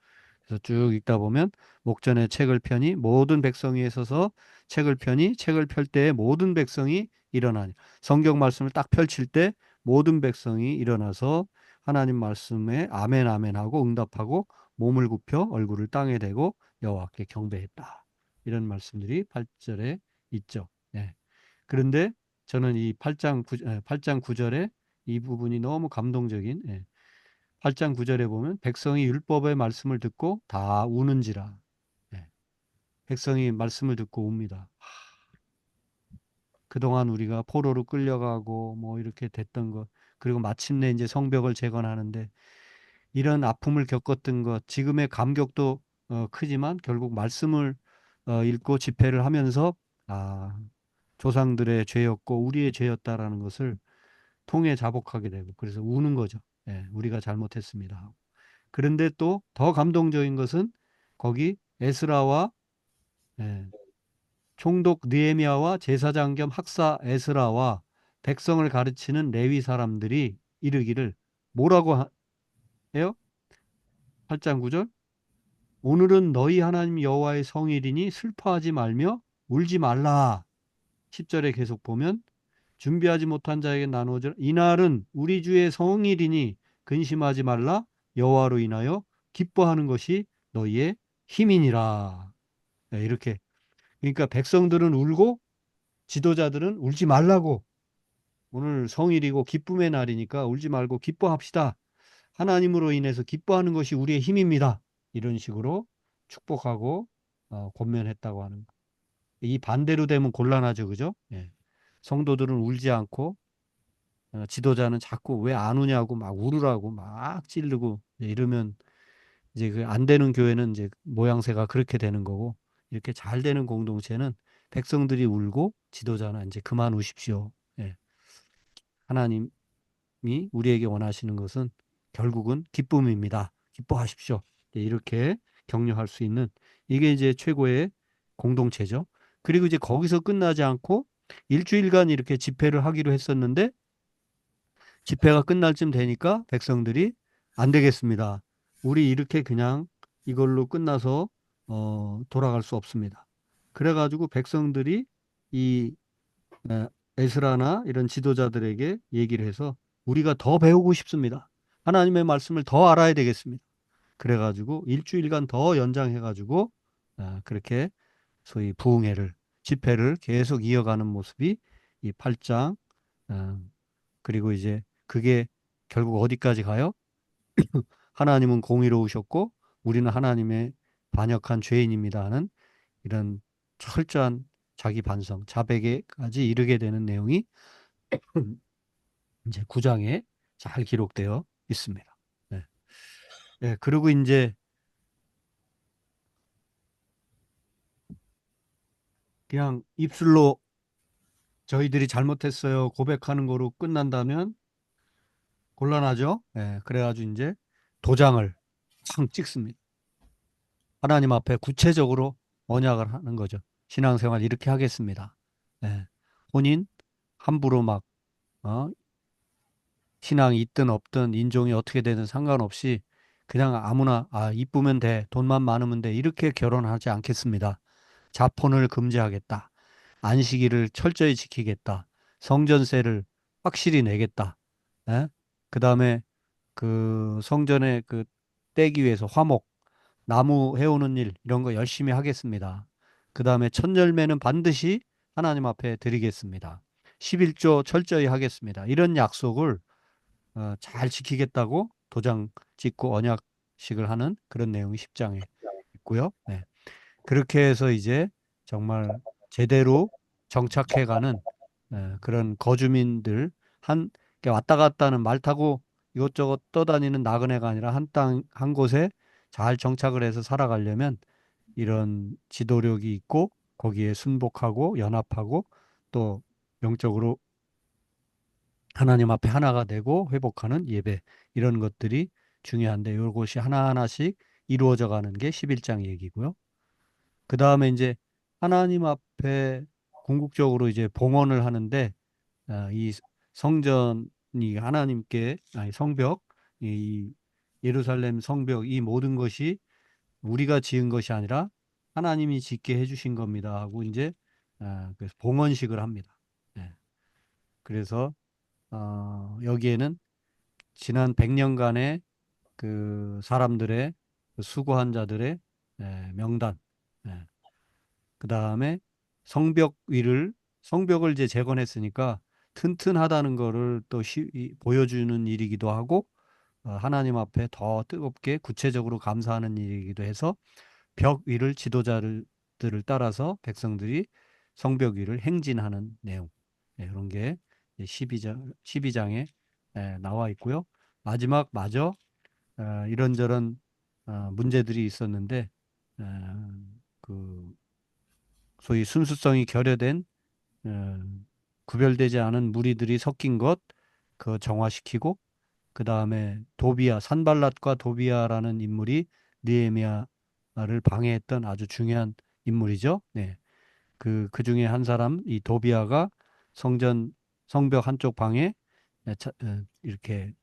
그래서 쭉 읽다 보면 목전에 책을 펴니 모든 백성이 서서 책을 펴니 책을 펼 때에 모든 백성이 일어나니 성경 말씀을 딱 펼칠 때 모든 백성이 일어나서 하나님 말씀에 아멘 아멘 하고 응답하고 몸을 굽혀 얼굴을 땅에 대고 여호와께 경배했다. 이런 말씀들이 8절에 있죠. 그런데 저는 이 8장 9절에 이 부분이 너무 감동적인 8장 9절에 보면 백성이 율법의 말씀을 듣고 다 우는지라. 예, 백성이 말씀을 듣고 웁니다. 그동안 우리가 포로로 끌려가고 뭐 이렇게 됐던 것, 그리고 마침내 이제 성벽을 재건하는데 이런 아픔을 겪었던 것, 지금의 감격도 크지만 결국 말씀을 읽고 집회를 하면서 아, 조상들의 죄였고 우리의 죄였다라는 것을 통해 자복하게 되고 그래서 우는 거죠. 예, 우리가 잘못했습니다. 그런데 또 더 감동적인 것은 거기 에스라와 예, 총독 느헤미야와 제사장 겸 학사 에스라와 백성을 가르치는 레위 사람들이 이르기를 뭐라고 해요? 8장 9절 오늘은 너희 하나님 여호와의 성일이니 슬퍼하지 말며 울지 말라. 10절에 계속 보면 준비하지 못한 자에게 나누어질 이날은 우리 주의 성일이니 근심하지 말라. 여호와로 인하여 기뻐하는 것이 너희의 힘이니라. 네, 이렇게 그러니까 백성들은 울고 지도자들은 울지 말라고 오늘 성일이고 기쁨의 날이니까 울지 말고 기뻐합시다. 하나님으로 인해서 기뻐하는 것이 우리의 힘입니다. 이런 식으로 축복하고 권면했다고 하는 거. 이 반대로 되면 곤란하죠, 그죠? 예. 성도들은 울지 않고 지도자는 자꾸 왜 안 우냐고 막 울으라고 막 찌르고 이러면 이제 그 안 되는 교회는 이제 모양새가 그렇게 되는 거고 이렇게 잘 되는 공동체는 백성들이 울고 지도자는 이제 그만 우십시오. 예. 하나님이 우리에게 원하시는 것은 결국은 기쁨입니다. 기뻐하십시오. 예, 이렇게 격려할 수 있는 이게 이제 최고의 공동체죠. 그리고 이제 거기서 끝나지 않고 일주일간 이렇게 집회를 하기로 했었는데 집회가 끝날 쯤 되니까 백성들이 안 되겠습니다. 우리 이렇게 그냥 이걸로 끝나서 돌아갈 수 없습니다. 그래가지고 백성들이 이 에스라나 이런 지도자들에게 얘기를 해서 우리가 더 배우고 싶습니다. 하나님의 말씀을 더 알아야 되겠습니다. 그래가지고 일주일간 더 연장해가지고 그렇게 소위 부흥회를 집회를 계속 이어가는 모습이 이 8장 그리고 이제 그게 결국 어디까지 가요? 하나님은 공의로우셨고 우리는 하나님의 반역한 죄인입니다 하는 이런 철저한 자기 반성, 자백에까지 이르게 되는 내용이 이제 9장에 잘 기록되어 있습니다. 네. 네, 그리고 이제 그냥 입술로 저희들이 잘못했어요 고백하는 거로 끝난다면 곤란하죠. 네, 그래가지고 이제 도장을 팡 찍습니다. 하나님 앞에 구체적으로 언약을 하는 거죠. 신앙생활 이렇게 하겠습니다. 네. 혼인 함부로 막 신앙이 있든 없든 인종이 어떻게 되든 상관없이 그냥 아무나 이쁘면 돼, 돈만 많으면 돼 이렇게 결혼하지 않겠습니다. 자폰을 금지하겠다. 안식일을 철저히 지키겠다. 성전세를 확실히 내겠다. 예? 그다음에 그 성전에 그 떼기 위해서 화목, 나무 해오는 일 이런 거 열심히 하겠습니다. 그다음에 첫 열매는 반드시 하나님 앞에 드리겠습니다. 11조 철저히 하겠습니다. 이런 약속을 잘 지키겠다고 도장 찍고 언약식을 하는 그런 내용이 10장에 있고요. 네. 그렇게 해서 이제 정말 제대로 정착해가는 그런 거주민들 이렇게 왔다 갔다 하는 말 타고 이것저것 떠다니는 나그네가 아니라 한 곳에 잘 정착을 해서 살아가려면 이런 지도력이 있고 거기에 순복하고 연합하고 또 영적으로 하나님 앞에 하나가 되고 회복하는 예배 이런 것들이 중요한데 이것이 하나하나씩 이루어져 가는 게 11장 얘기고요. 그 다음에 이제 하나님 앞에 궁극적으로 이제 봉헌을 하는데 이 성전이 하나님께 아니 성벽 이 예루살렘 성벽 이 모든 것이 우리가 지은 것이 아니라 하나님이 짓게 해주신 겁니다 하고 이제 그래서 봉헌식을 합니다. 네. 그래서 여기에는 지난 100년간의 그 사람들의 그 수고한 자들의 명단, 그 다음에 성벽을 이제 재건했으니까 튼튼하다는 거를 또 보여주는 일이기도 하고 하나님 앞에 더 뜨겁게 구체적으로 감사하는 일이기도 해서 벽 위를 지도자들을 따라서 백성들이 성벽 위를 행진하는 내용. 그런 게 12장에 나와 있고요. 마지막 마저 이런저런 문제들이 있었는데 그 소위 순수성이 결여된 어, 구별되지 않은 무리들이 섞인 것 그 정화시키고 그 다음에 도비아 산발랏과 도비아라는 인물이 느헤미야를 방해했던 아주 중요한 인물이죠. 네. 그 중에 한 사람 이 도비아가 성벽 한쪽 방에 이렇게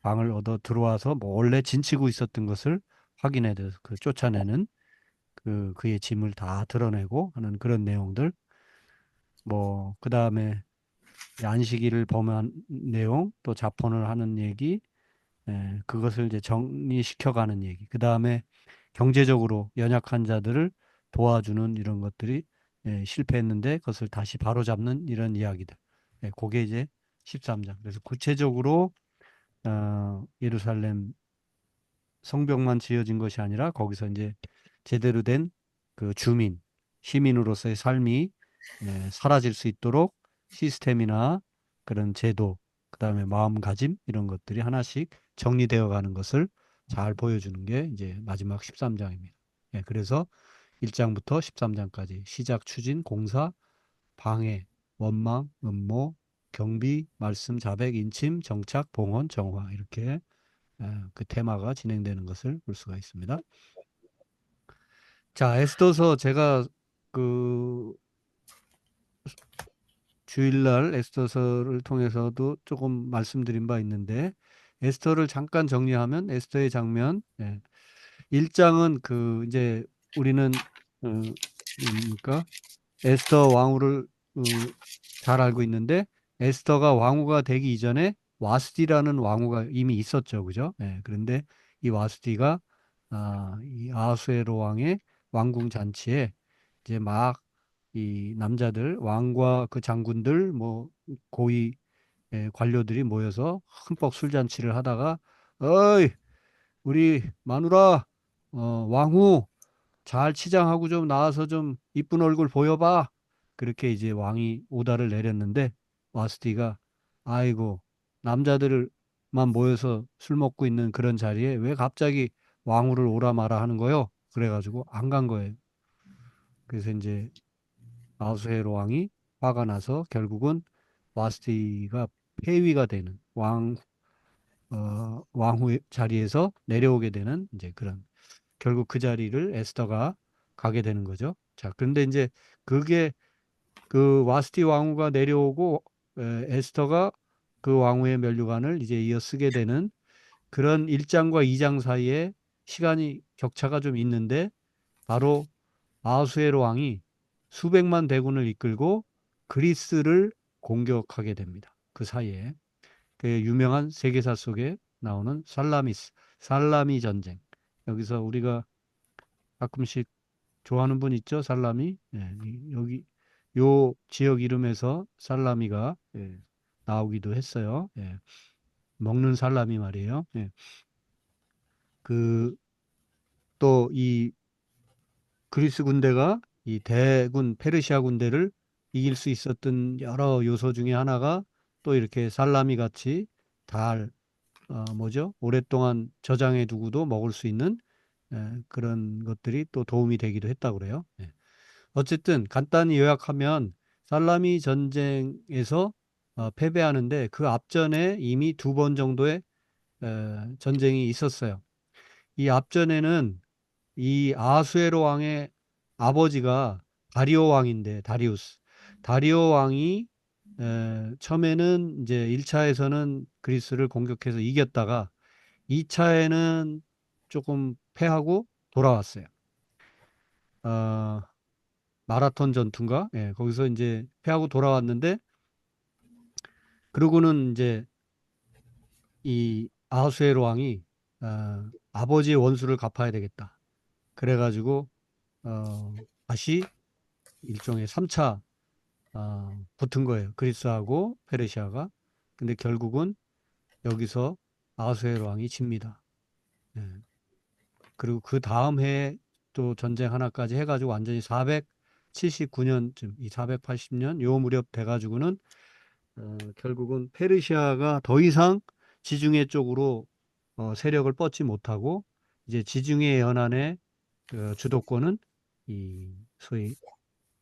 방을 얻어 들어와서 몰래 진치고 있었던 것을 확인해서 그 쫓아내는 그의 짐을 다 드러내고 하는 그런 내용들. 뭐 그다음에 안식일을 범한 내용, 또 자폰을 하는 얘기, 그것을 이제 정리시켜가는 얘기. 그다음에 경제적으로 연약한 자들을 도와주는 이런 것들이 실패했는데 그것을 다시 바로잡는 이런 이야기들. 그게 이제 13장. 그래서 구체적으로 예루살렘 성벽만 지어진 것이 아니라 거기서 이제 제대로 된 그 주민, 시민으로서의 삶이 사라질 수 있도록 시스템이나 그런 제도, 그다음에 마음가짐 이런 것들이 하나씩 정리되어 가는 것을 잘 보여주는 게 이제 마지막 13장입니다. 그래서 1장부터 13장까지 시작, 추진, 공사, 방해, 원망, 음모, 경비, 말씀, 자백, 인침, 정착, 봉헌, 정화 이렇게 그 테마가 진행되는 것을 볼 수가 있습니다. 자, 에스더서 제가 그 주일날 에스더서를 통해서도 조금 말씀드린 바 있는데 에스더를 잠깐 정리하면 에스더의 장면 1장은 그 이제 우리는 뭡니까? 에스더 왕후를 어, 잘 알고 있는데 에스더가 왕후가 되기 이전에 와스디라는 왕후가 이미 있었죠, 그죠? 그런데 이 와스디가 이 아하수에로 왕의 왕궁 잔치에 이제 막 이 남자들 왕과 그 장군들 뭐 고위 관료들이 모여서 흠뻑 술잔치를 하다가 어이 우리 마누라 왕후 잘 치장하고 좀 나와서 좀 이쁜 얼굴 보여봐. 그렇게 이제 왕이 오다를 내렸는데 와스티가 아이고 남자들만 모여서 술 먹고 있는 그런 자리에 왜 갑자기 왕후를 오라 마라 하는 거요? 그래가지고 안 간 거예요. 그래서 이제 아수헤로 왕이 화가 나서 결국은 와스티가 폐위가 되는 왕후 자리에서 내려오게 되는 이제 그런 결국 그 자리를 에스더가 가게 되는 거죠. 자, 그런데 이제 그게 그 와스티 왕후가 내려오고 에스더가 그 왕후의 면류관을 이제 이어 쓰게 되는 그런 1장과 2장 사이에 시간이 격차가 좀 있는데 바로 아하수에로 왕이 수백만 대군을 이끌고 그리스를 공격하게 됩니다. 그 사이에 그 유명한 세계사 속에 나오는 살라미 전쟁. 여기서 우리가 가끔씩 좋아하는 분 있죠? 살라미. 여기 요 지역 이름에서 살라미가 나오기도 했어요. 먹는 살라미 말이에요. 그 또 이 그리스 군대가 이 대군 페르시아 군대를 이길 수 있었던 여러 요소 중에 하나가 또 이렇게 살라미 같이 달 뭐죠? 오랫동안 저장해 두고도 먹을 수 있는 그런 것들이 또 도움이 되기도 했다고 그래요. 어쨌든 간단히 요약하면 살라미 전쟁에서 패배하는데 그 앞전에 이미 2번 정도의 전쟁이 있었어요. 이 앞전에는 이 아하수에로 왕의 아버지가 다리오 왕인데 다리오 왕이 처음에는 이제 1차에서는 그리스를 공격해서 이겼다가 2차에는 조금 패하고 돌아왔어요. 어, 마라톤 전투인가? 거기서 이제 패하고 돌아왔는데 그러고는 이제 이 아하수에로 왕이 아버지의 원수를 갚아야 되겠다. 그래가지고 다시 일종의 3차 붙은 거예요. 그리스하고 페르시아가. 근데 결국은 여기서 아하수에로 왕이 집니다. 예. 그리고 그 다음 해에 또 전쟁 하나까지 해가지고 완전히 479년쯤, 이 480년 요 무렵 돼가지고는 결국은 페르시아가 더 이상 지중해 쪽으로 세력을 뻗지 못하고 이제 지중해 연안의 주도권은 이 소위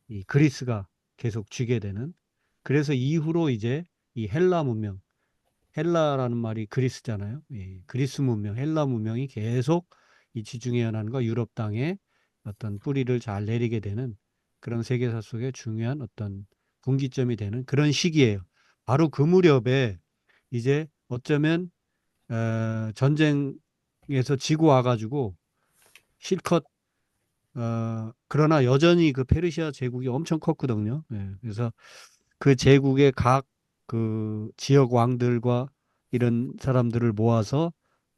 이 그리스가 계속 쥐게 되는, 그래서 이후로 이제 이 헬라 문명, 헬라라는 말이 그리스잖아요. 예, 그리스 문명, 헬라 문명이 계속 이 지중해 연안과 유럽 땅에 어떤 뿌리를 잘 내리게 되는 그런 세계사 속에 중요한 어떤 분기점이 되는 그런 시기예요. 바로 그 무렵에 이제 어쩌면 전쟁에서 지고 와가지고 실컷 그러나 여전히 그 페르시아 제국이 엄청 컸거든요. 예, 그래서 그 제국의 각 그 지역 왕들과 이런 사람들을 모아서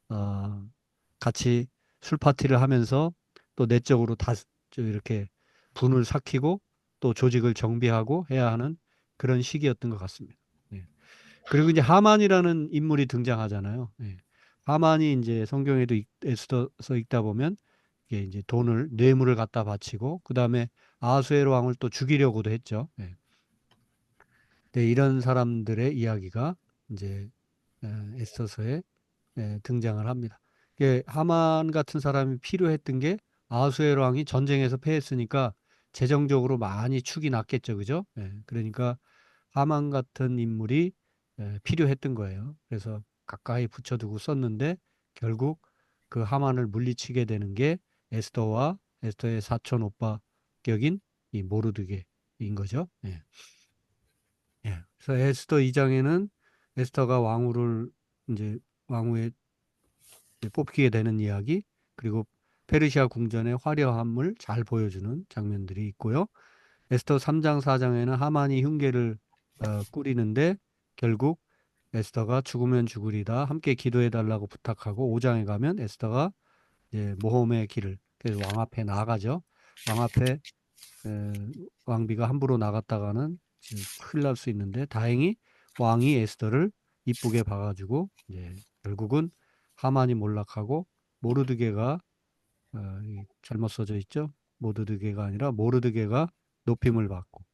어, 같이 술 파티를 하면서 또 내적으로 이렇게 분을 삭히고 또 조직을 정비하고 해야 하는 그런 시기였던 것 같습니다. 예. 그리고 이제 하만이라는 인물이 등장하잖아요. 예. 하만이 이제 성경에도 에스더서 읽다 보면 이게 이제 뇌물을 갖다 바치고 그 다음에 아하수에로 왕을 또 죽이려고도 했죠. 예. 네, 이런 사람들의 이야기가 이제 에스더서에 등장을 합니다. 이게 하만 같은 사람이 필요했던 게 아하수에로 왕이 전쟁에서 패했으니까 재정적으로 많이 축이 났겠죠, 그죠? 그러니까 하만 같은 인물이 필요했던 거예요. 그래서 가까이 붙여두고 썼는데 결국 그 하만을 물리치게 되는 게 에스더와 에스더의 사촌 오빠 격인 이 모르드게인 거죠. 예. 예. 그래서 에스더 2장에는 에스더가 왕후를 이제 왕후에 뽑히게 되는 이야기, 그리고 페르시아 궁전의 화려함을 잘 보여주는 장면들이 있고요. 에스더 3장 4장에는 하만이 흉계를 꾸리는데 결국 에스더가 죽으면 죽으리다 함께 기도해 달라고 부탁하고 5장에 가면 에스더가 이제 모험의 길을, 그래서 왕 앞에 나가죠. 왕 앞에 왕비가 함부로 나갔다가는 큰일 날 수 있는데 다행히 왕이 에스더를 이쁘게 봐가지고 이제 결국은 하만이 몰락하고 모르드게가 잘못 써져 있죠. 모르드게가 아니라 모르드게가 높임을 받고,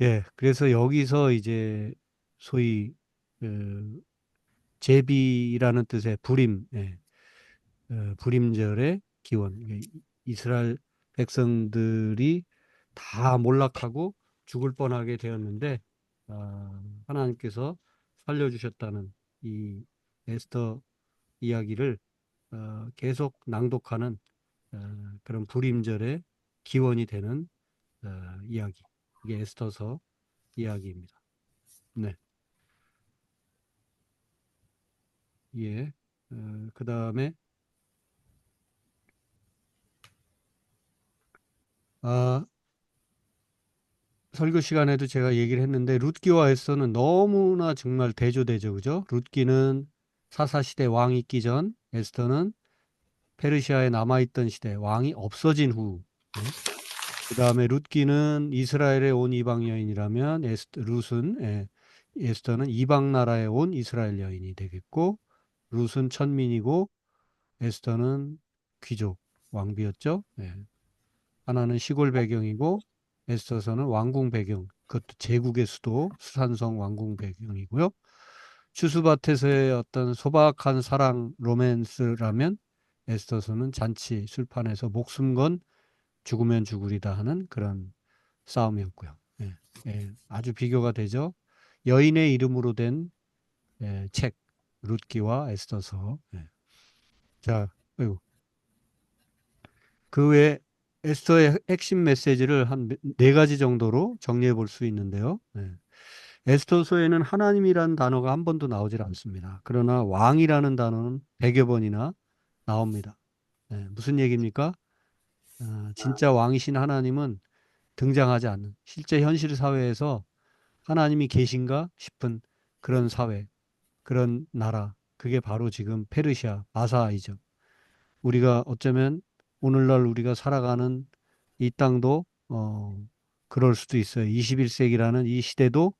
예, 그래서 여기서 이제 소위 그 제비라는 뜻의 불임, 예, 불임절의 기원, 이게 이스라엘 백성들이 다 몰락하고 죽을 뻔하게 되었는데 하나님께서 살려주셨다는 이 에스더 이야기를 계속 낭독하는 그런 불임절의 기원이 되는 이야기. 이게 에스더서 이야기입니다. 네. 예. 그 다음에 설교 시간에도 제가 얘기를 했는데 룻기와 에스더는 너무나 정말 대조되죠. 그죠? 룻기는 사사시대 왕이 있기 전, 에스더는 페르시아에 남아있던 시대 왕이 없어진 후. 네. 그 다음에 룻기는 이스라엘에 온 이방 여인이라면 룻은 에스더는 이방 나라에 온 이스라엘 여인이 되겠고, 룻은 천민이고 에스더는 귀족 왕비였죠. 예. 하나는 시골 배경이고 에스더서는 왕궁 배경, 그것도 제국의 수도 수산성 왕궁 배경이고요. 추수밭에서의 어떤 소박한 사랑 로맨스라면 에스더서는 잔치 술판에서 목숨 건 죽으면 죽으리다 하는 그런 싸움이었고요. 예, 예, 아주 비교가 되죠. 여인의 이름으로 된 책, 룻기와 에스더서. 예. 자, 아이고. 그 외에 에스더의 핵심 메시지를 한 네 가지 정도로 정리해 볼 수 있는데요. 에스더서에는 하나님이라는 단어가 한 번도 나오질 않습니다. 그러나 왕이라는 단어는 100여 번이나 나옵니다. 무슨 얘기입니까? 진짜 왕이신 하나님은 등장하지 않는, 실제 현실 사회에서 하나님이 계신가 싶은 그런 사회, 그런 나라, 그게 바로 지금 페르시아, 마사이죠. 우리가 어쩌면 오늘날 우리가 살아가는 이 땅도 그럴 수도 있어요. 21세기라는 이 시대도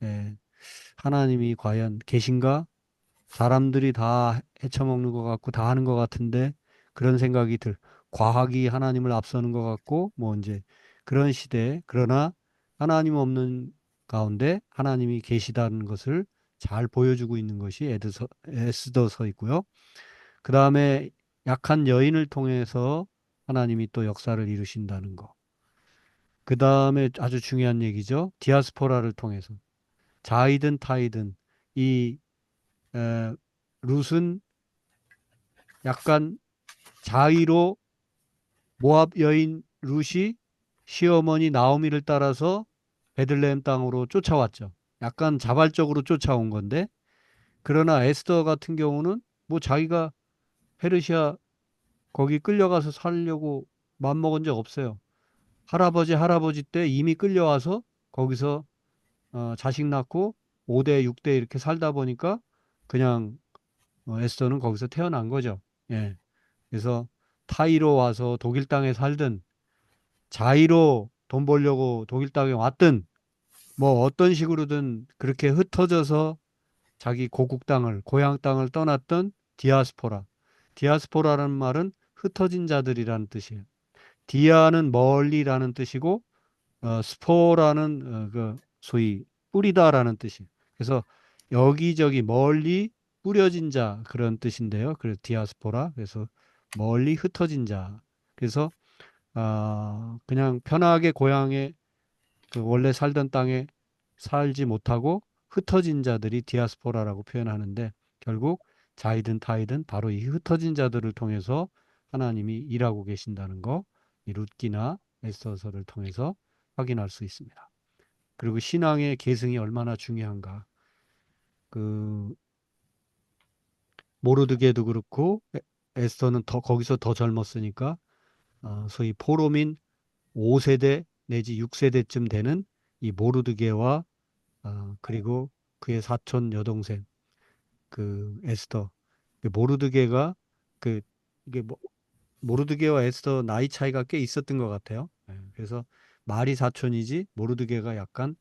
예, 하나님이 과연 계신가 사람들이 다 헤쳐먹는 것 같고 다 하는 것 같은데 그런 생각이 과학이 하나님을 앞서는 것 같고 뭐 이제 그런 시대에 그러나 하나님 없는 가운데 하나님이 계시다는 것을 잘 보여주고 있는 것이 에스더서이고요. 그 다음에 약한 여인을 통해서 하나님이 또 역사를 이루신다는 거. 그 다음에 아주 중요한 얘기죠. 디아스포라를 통해서. 자이든 타이든 이 에, 룻은 약간 자의로 모압 여인 룻이 시어머니 나오미를 따라서 베들레헴 땅으로 쫓아왔죠. 약간 자발적으로 쫓아온 건데 그러나 에스더 같은 경우는 뭐 자기가 페르시아 거기 끌려가서 살려고 맘먹은 적 없어요. 할아버지 때 이미 끌려와서 거기서 자식 낳고 5대, 6대 이렇게 살다 보니까 그냥 에스더는 거기서 태어난 거죠. 예. 그래서 타이로 와서 독일 땅에 살든 자의로 돈 벌려고 독일 땅에 왔든 뭐 어떤 식으로든 그렇게 흩어져서 자기 고국 땅을 고향 땅을 떠났던 디아스포라. 디아스포라라는 말은 흩어진 자들이라는 뜻이에요. 디아는 멀리라는 뜻이고 스포라는 그 소위 뿌리다라는 뜻이에요. 그래서 여기저기 멀리 뿌려진 자 그런 뜻인데요. 그래서 디아스포라. 그래서 멀리 흩어진 자. 그래서 그냥 편하게 고향에 그 원래 살던 땅에 살지 못하고 흩어진 자들이 디아스포라라고 표현하는데 결국 자이든 타이든 바로 이 흩어진 자들을 통해서 하나님이 일하고 계신다는 거, 이 룻기나 에스더서를 통해서 확인할 수 있습니다. 그리고 신앙의 계승이 얼마나 중요한가. 그 모르드게도 그렇고 에스더는 더 거기서 더 젊었으니까 소위 포로민 5세대 내지 6세대쯤 되는 이 모르드게와 그리고 그의 사촌 여동생 그 에스더 그 모르드게가 그 이게 뭐 모르드게와 에스더 나이 차이가 꽤 있었던 것 같아요. 예, 그래서 말이 사촌이지 모르드게가 약간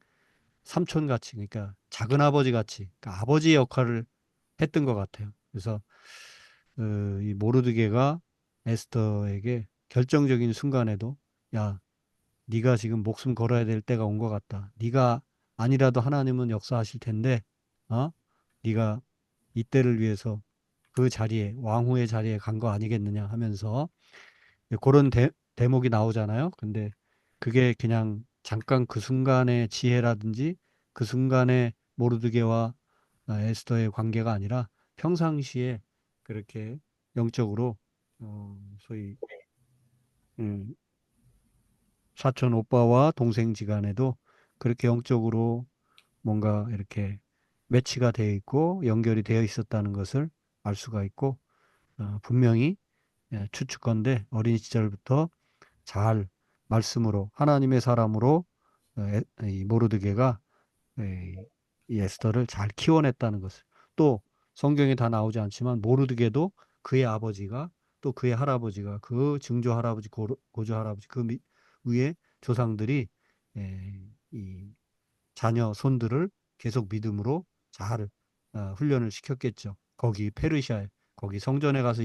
삼촌 같이 그러니까 작은 아버지 같이 그러니까 아버지의 역할을 했던 것 같아요. 그래서 이 모르드게가 에스더에게 결정적인 순간에도 야 네가 지금 목숨 걸어야 될 때가 온 것 같다. 네가 아니라도 하나님은 역사하실 텐데, 네가 이때를 위해서 그 자리에 왕후의 자리에 간 거 아니겠느냐 하면서 그런 대목이 나오잖아요. 근데 그게 그냥 잠깐 그 순간의 지혜라든지 그 순간의 모르드게와 에스더의 관계가 아니라 평상시에 그렇게 영적으로 소위 음, 사촌 오빠와 동생지간에도 그렇게 영적으로 뭔가 이렇게 매치가 되어 있고 연결이 되어 있었다는 것을 알 수가 있고 분명히 추측건대 어린 시절부터 잘 말씀으로 하나님의 사람으로 이 모르드게가 이 에스더를 잘 키워냈다는 것을 또 성경에 다 나오지 않지만 모르드게도 그의 아버지가 또 그의 할아버지가 그 증조 할아버지 고조 할아버지 위에 조상들이 이 자녀 손들을 계속 믿음으로 잘 훈련을 시켰겠죠. 거기 페르시아에 거기 성전에 가서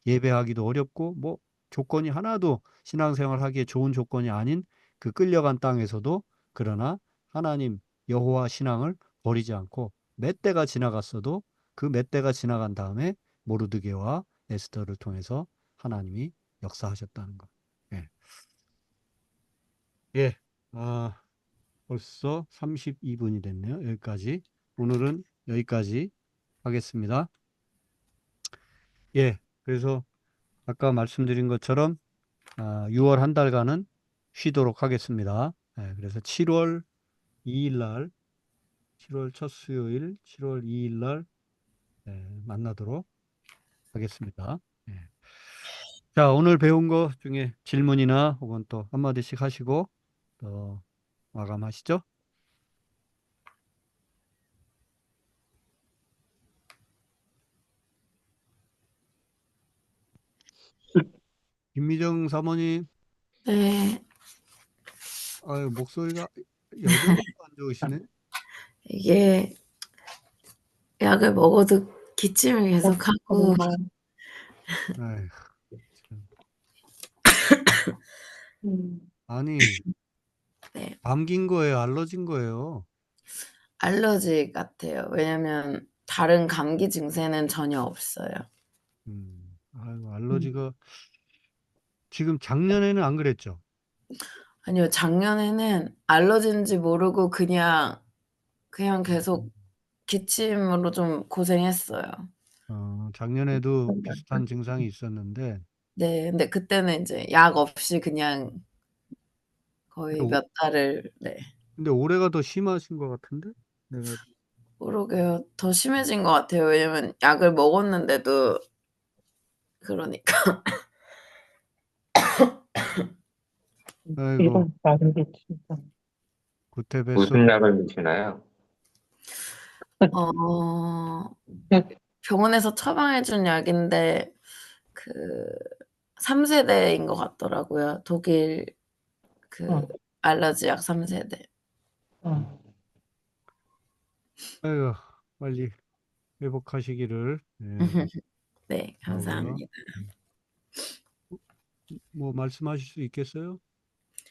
예배하기도 어렵고 뭐 조건이 하나도 신앙생활 하기에 좋은 조건이 아닌 그 끌려간 땅에서도 그러나 하나님 여호와 신앙을 버리지 않고 몇 대가 지나갔어도 그 몇 대가 지나간 다음에 모르드게와 에스더를 통해서 하나님이 역사하셨다는 것. 예. 예. 벌써 32분이 됐네요. 여기까지. 오늘은 여기까지 하겠습니다. 예. 그래서 아까 말씀드린 것처럼 6월 한 달간은 쉬도록 하겠습니다. 예, 그래서 7월 2일 날, 7월 첫 수요일, 7월 2일 날 만나도록 하겠습니다. 예. 자, 오늘 배운 거 중에 질문이나 혹은 또 한마디씩 하시고 또 마감하시죠. 김미정 사모님, 네, 아유, 목소리가 여전히 안 좋으시네. 이게 약을 먹어도 기침을 계속하고 아휴, 참. 음. 아니, 네, 감기인 거예요? 알러지인 거예요? 알러지 같아요. 왜냐면 다른 감기 증세는 전혀 없어요. 아이고, 알러지가 지금 작년에는 안 그랬죠? 아니요, 작년에는 알러지인지 모르고 그냥 계속 기침으로 좀 고생했어요. 작년에도 비슷한 증상이 있었는데, 네, 근데 그때는 이제 약 없이 그냥 근데, 거의 몇 달을, 네. 근데 올해가 더 심하신 것 같은데? 내가, 그러게요. 더 심해진 것 같아요. 왜냐면 약을 먹었는데도 그러니까. 아이고, 이런 다른 게 진짜. 구태뱃속, 무슨 약을 드시나요? 어 병원에서 처방해 준 약인데 그 3 세대인 것 같더라고요. 독일 그 어, 알러지 약 3 세대. 어. 아이고, 빨리 회복하시기를, 네, 바라고요. 감사합니다. 뭐 말씀하실 수 있겠어요?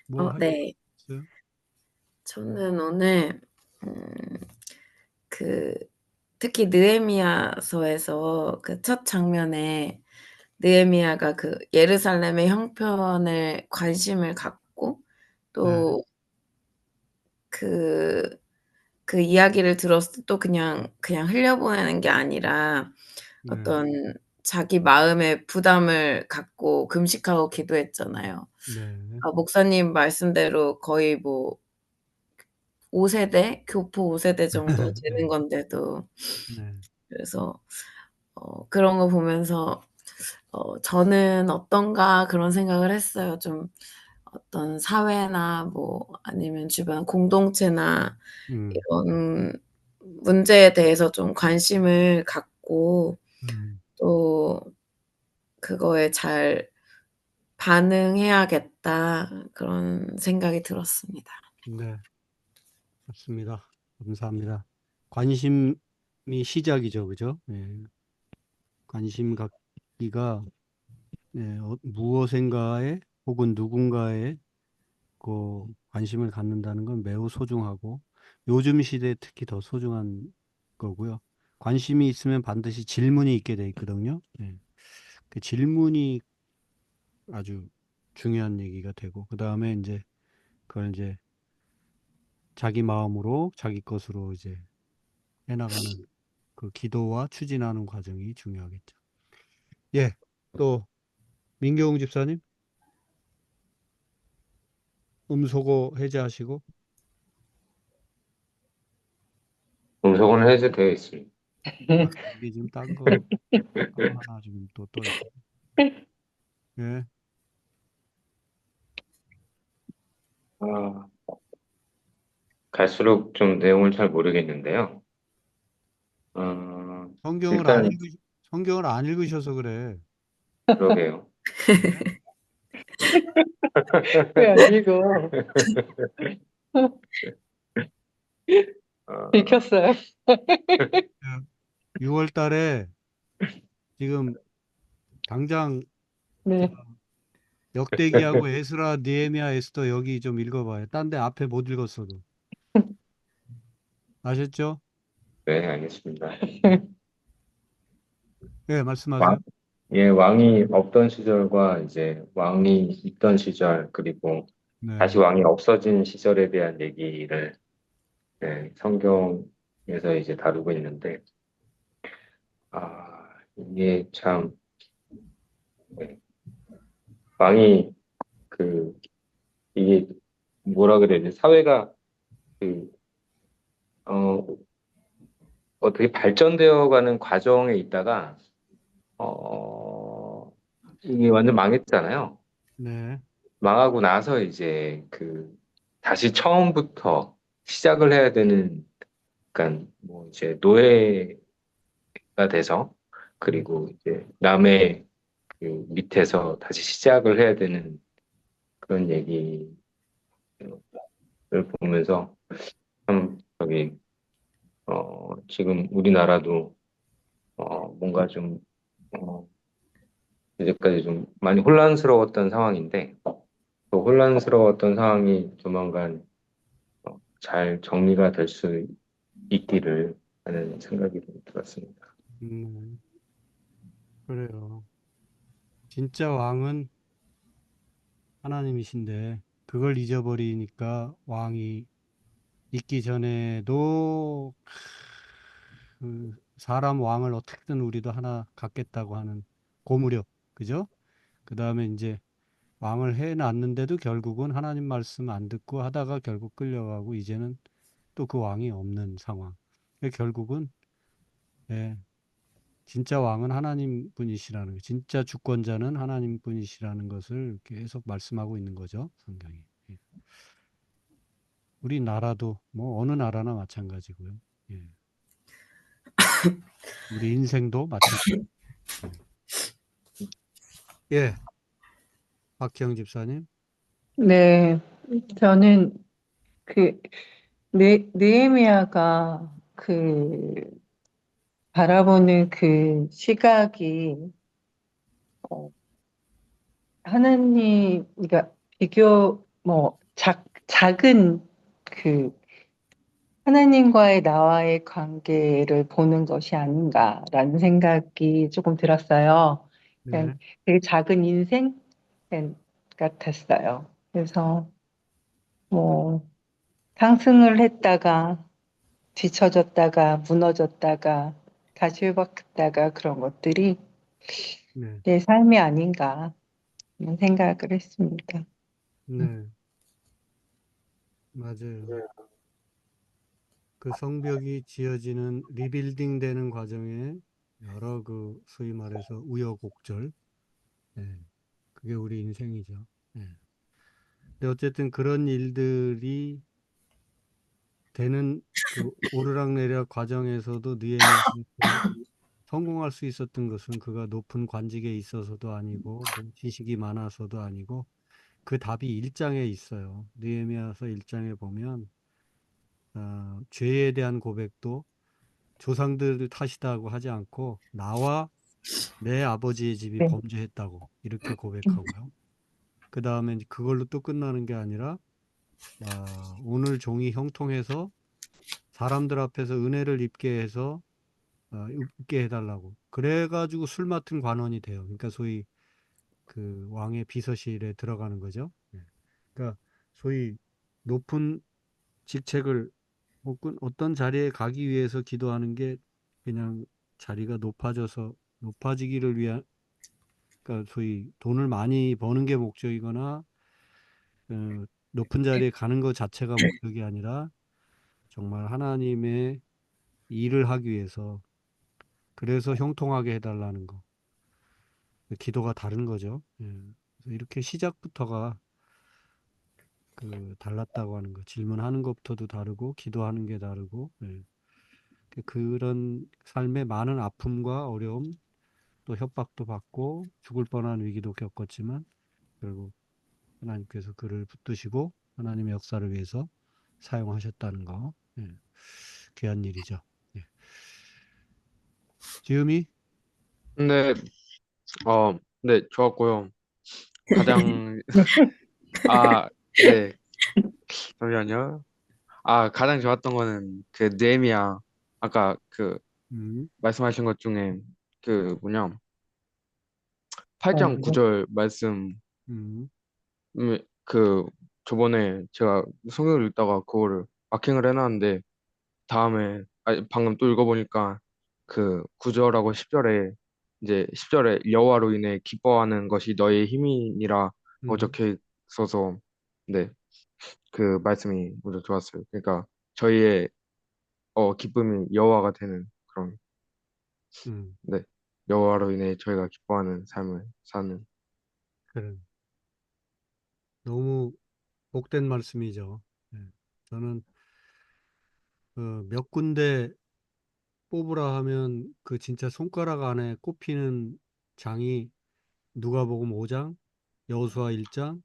뭐 네. 하셨어요? 저는 오늘 그 특히 느헤미야서에서 그 첫 장면에 느헤미야가 그 예루살렘의 형편에 관심을 갖고 네, 또 그 이야기를 들었을 때 또 그냥 흘려보내는 게 아니라 네, 어떤 자기 마음의 부담을 갖고 금식하고 기도했잖아요. 네, 목사님 말씀대로 거의 뭐 5 세대, 교포 5 세대 정도 되는 네, 건데도 네, 그래서 그런 거 보면서 '저는 어떤가.' 그런 생각을 했어요. 좀 어떤 사회나 뭐 아니면 주변 공동체나 음, 이런 문제에 대해서 좀 관심을 갖고 음, 또 그거에 잘 반응해야겠다 그런 생각이 들었습니다. 네, 맞습니다. 감사합니다. 관심이 시작이죠, 그죠? 관심 갖기가 무엇인가에 혹은 누군가에 그 관심을 갖는다는 건 매우 소중하고 요즘 시대에 특히 더 소중한 거고요. 관심이 있으면 반드시 질문이 있게 돼 있거든요. 그 질문이 아주 중요한 얘기가 되고 그 다음에 이제 그걸 이제 자기 마음으로 자기 것으로 이제 해나가는 그 기도와 추진하는 과정이 중요하겠죠. 예, 또 민경훈 집사님 음소거 해제하시고 음소거는 해제되어 있습니다. 이게 지금 딴 거 하나 지금 또 떠 있고 예, 아, 갈수록 좀 내용을 잘 모르겠는데요. 어, 성경을 안 일단 읽으 성경을 안 읽으셔서 그래. 그러게요. 예? 왜 안 읽어? 어, 읽혔어요. 6월 달에 지금 당장 저 네. 역대기하고 에스라, 느헤미야, 에스더 여기 좀 읽어봐요. 딴 데 앞에 못 읽었어도. 아셨죠? 네, 알겠습니다. 예, 왕, 말씀하세요. 예, 왕이 없던 시절과 이제 왕이 있던 시절, 그리고 다시 네, 왕이 없어진 시절에 대한 얘기를 성경에서 이제 다루고 있는데, 이게 참, 네, 왕이 그, 이게 뭐라 그래야 되지? 사회가 그, 어, 어떻게 발전되어 가는 과정에 있다가, 어, 이게 완전 망했잖아요. 네, 망하고 나서 이제 다시 처음부터 시작을 해야 되는, 그러니까 뭐 이제 노예가 돼서, 음, 그리고 이제 남의 그 밑에서 다시 시작을 해야 되는 그런 얘기를 보면서 참, 지금 우리나라도 뭔가 좀 어, 이제까지 좀 많이 혼란스러웠던 상황인데 그 혼란스러웠던 상황이 조만간 잘 정리가 될 수 있기를 하는 생각이 좀 들었습니다. 음, 그래요. 진짜 왕은 하나님이신데 그걸 잊어버리니까 왕이 있기 전에도 그 사람 왕을 어떻게든 우리도 하나 갖겠다고 하는 고무력, 그죠? 그 다음에 이제 왕을 해놨는데도 결국은 하나님 말씀 안 듣고 하다가 결국 끌려가고 이제는 또 그 왕이 없는 상황. 결국은 예, 진짜 왕은 하나님 분이시라는 거, 진짜 주권자는 하나님 분이시라는 것을 계속 말씀하고 있는 거죠, 성경이. 예. 우리나라도 뭐 어느 나라나 마찬가지고요. 예. 우리 인생도 마찬가지. 예, 박기영 집사님. 네, 저는 그 느헤미야가 그 바라보는 그 시각이 어, 하나님, 그러니까 비교 뭐 작은 그 하나님과의 나와의 관계를 보는 것이 아닌가라는 생각이 조금 들었어요. 네, 그냥 되게 작은 인생 같았어요. 그래서 뭐 상승을 했다가 뒤처졌다가 무너졌다가 다시 회복했다가 그런 것들이 네, 내 삶이 아닌가 하는 생각을 했습니다. 네, 맞아요. 그 성벽이 지어지는 리빌딩 되는 과정에 여러 그 소위 말해서 우여곡절, 예, 그게 우리 인생이죠. 예. 근데 어쨌든 그런 일들이 되는 그 오르락내리락 과정에서도 느헤미야가 성공할 수 있었던 것은 그가 높은 관직에 있어서도 아니고 뭐 지식이 많아서도 아니고 그 답이 1장에 있어요. 느헤미야서 1장에 보면 죄에 대한 고백도 조상들을 탓이다고 하지 않고 나와 내 아버지의 집이 네. 범죄했다고 이렇게 고백하고요. 그 다음에 그걸로 또 끝나는 게 아니라 오늘 종이 형통해서 사람들 앞에서 은혜를 입게 해서 입게 해달라고. 그래가지고 술 맡은 관원이 돼요. 그러니까 소위 그 왕의 비서실에 들어가는 거죠. 예. 그러니까 소위 높은 직책을 혹은 어떤 자리에 가기 위해서 기도하는 게 그냥 자리가 높아지기를 위한, 그러니까 소위 돈을 많이 버는 게 목적이거나 높은 자리에 가는 것 자체가 목적이 아니라 정말 하나님의 일을 하기 위해서, 그래서 형통하게 해달라는 거. 기도가 다른 거죠. 예. 그래서 이렇게 시작부터가 그 달랐다고 하는 거. 질문하는 것부터도 다르고 기도하는 게 다르고, 예. 그런 삶의 많은 아픔과 어려움, 또 협박도 받고 죽을 뻔한 위기도 겪었지만 결국 하나님께서 그를 붙드시고 하나님의 역사를 위해서 사용하셨다는 거. 예. 귀한 일이죠. 예. 지음이. 근데 네, 좋았고요. 가장 네, 잠시만요. 가장 좋았던 거는 그 느헤미야 아까 그 음, 말씀하신 것 중에 그 뭐냐 8장 네. 9절 말씀 음, 그 저번에 제가 성경을 읽다가 그거를 마킹을 해놨는데 방금 또 읽어보니까 그 9절하고 10절에 이제 10절에 여호와로 인해 기뻐하는 것이 너의 힘이니라고 음, 적혀 있어서 네, 그 말씀이 모두 좋았어요. 그러니까 저희의 기쁨이 여호와가 되는 그런 음, 네, 여호와로 인해 저희가 기뻐하는 삶을 사는 그래. 너무 복된 말씀이죠. 예. 저는 몇 군데 뽑으라 하면 그 진짜 손가락 안에 꼽히는 장이 누가복음 5장, 여호수아 1장,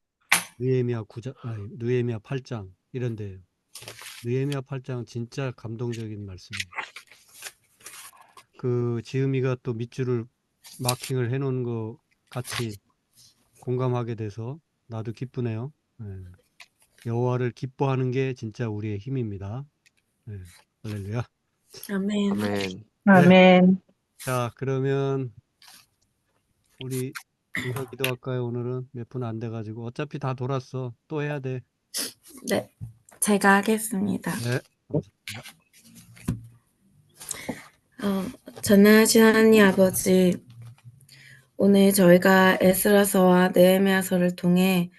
느헤미야 9장, 아니 느헤미야 8장 이런데요. 느헤미야 8장 진짜 감동적인 말씀이에요. 그 지음이가 또 밑줄을 마킹을 해놓은 거 같이 공감하게 돼서 나도 기쁘네요. 예. 여호와를 기뻐하는 게 진짜 우리의 힘입니다. 예. 할렐루야. 아멘. 아멘. 아멘. 자, 그러면 우리 인사 기도할까요? 오늘은 몇 분 안 돼가지고 어차피 다 돌았어. 또 해야 돼. 네, 제가 하겠습니다. 네, 감사합니다. 전능하신 하나님 아버지, 오늘 저희가 에스라서와 느헤미야서를 통해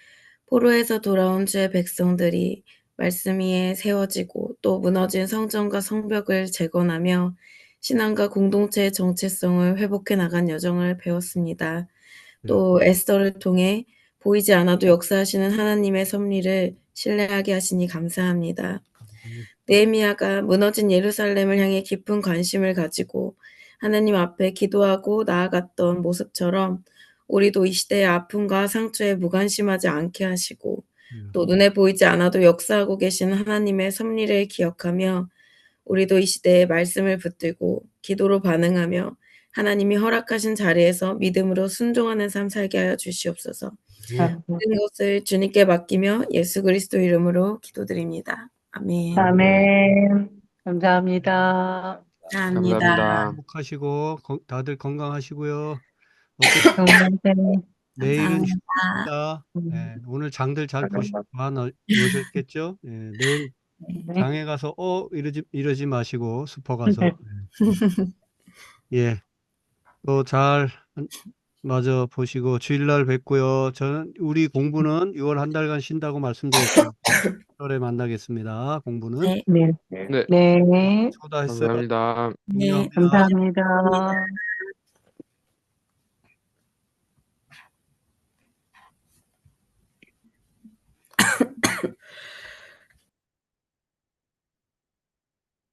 포로에서 돌아온 주의 백성들이 말씀 위에 세워지고 또 무너진 성전과 성벽을 재건하며 신앙과 공동체의 정체성을 회복해 나간 여정을 배웠습니다. 또 에스더를 통해 보이지 않아도 역사하시는 하나님의 섭리를 신뢰하게 하시니 감사합니다. 느헤미야가 무너진 예루살렘을 향해 깊은 관심을 가지고 하나님 앞에 기도하고 나아갔던 모습처럼 우리도 이 시대의 아픔과 상처에 무관심하지 않게 하시고 또 눈에 보이지 않아도 역사하고 계신 하나님의 섭리를 기억하며 우리도 이 시대에 말씀을 붙들고 기도로 반응하며 하나님이 허락하신 자리에서 믿음으로 순종하는 삶 살게 하여 주시옵소서. 모든 것을 주님께 맡기며 예수 그리스도 이름으로 기도드립니다. 아멘. 아멘. 감사합니다. 감사합니다. 감사합니다. 행복하시고 다들 건강하시고요. 어쨌든 건강하세요. 내일은 감사합니다. 쉽니다. 네, 오늘 장들 잘 놓으셨겠죠? 네, 내일 장에 가서 이러지 마시고 슈퍼 가서 예, 또 잘 맞아 보시고 주일날 뵙고요. 저는 우리 공부는 6월 한 달간 쉰다고 말씀드렸죠. 10월에 만나겠습니다. 공부는 네. 네. 네, 네. 초대했어요. 감사합니다. 네. 감사합니다. 감사합니다.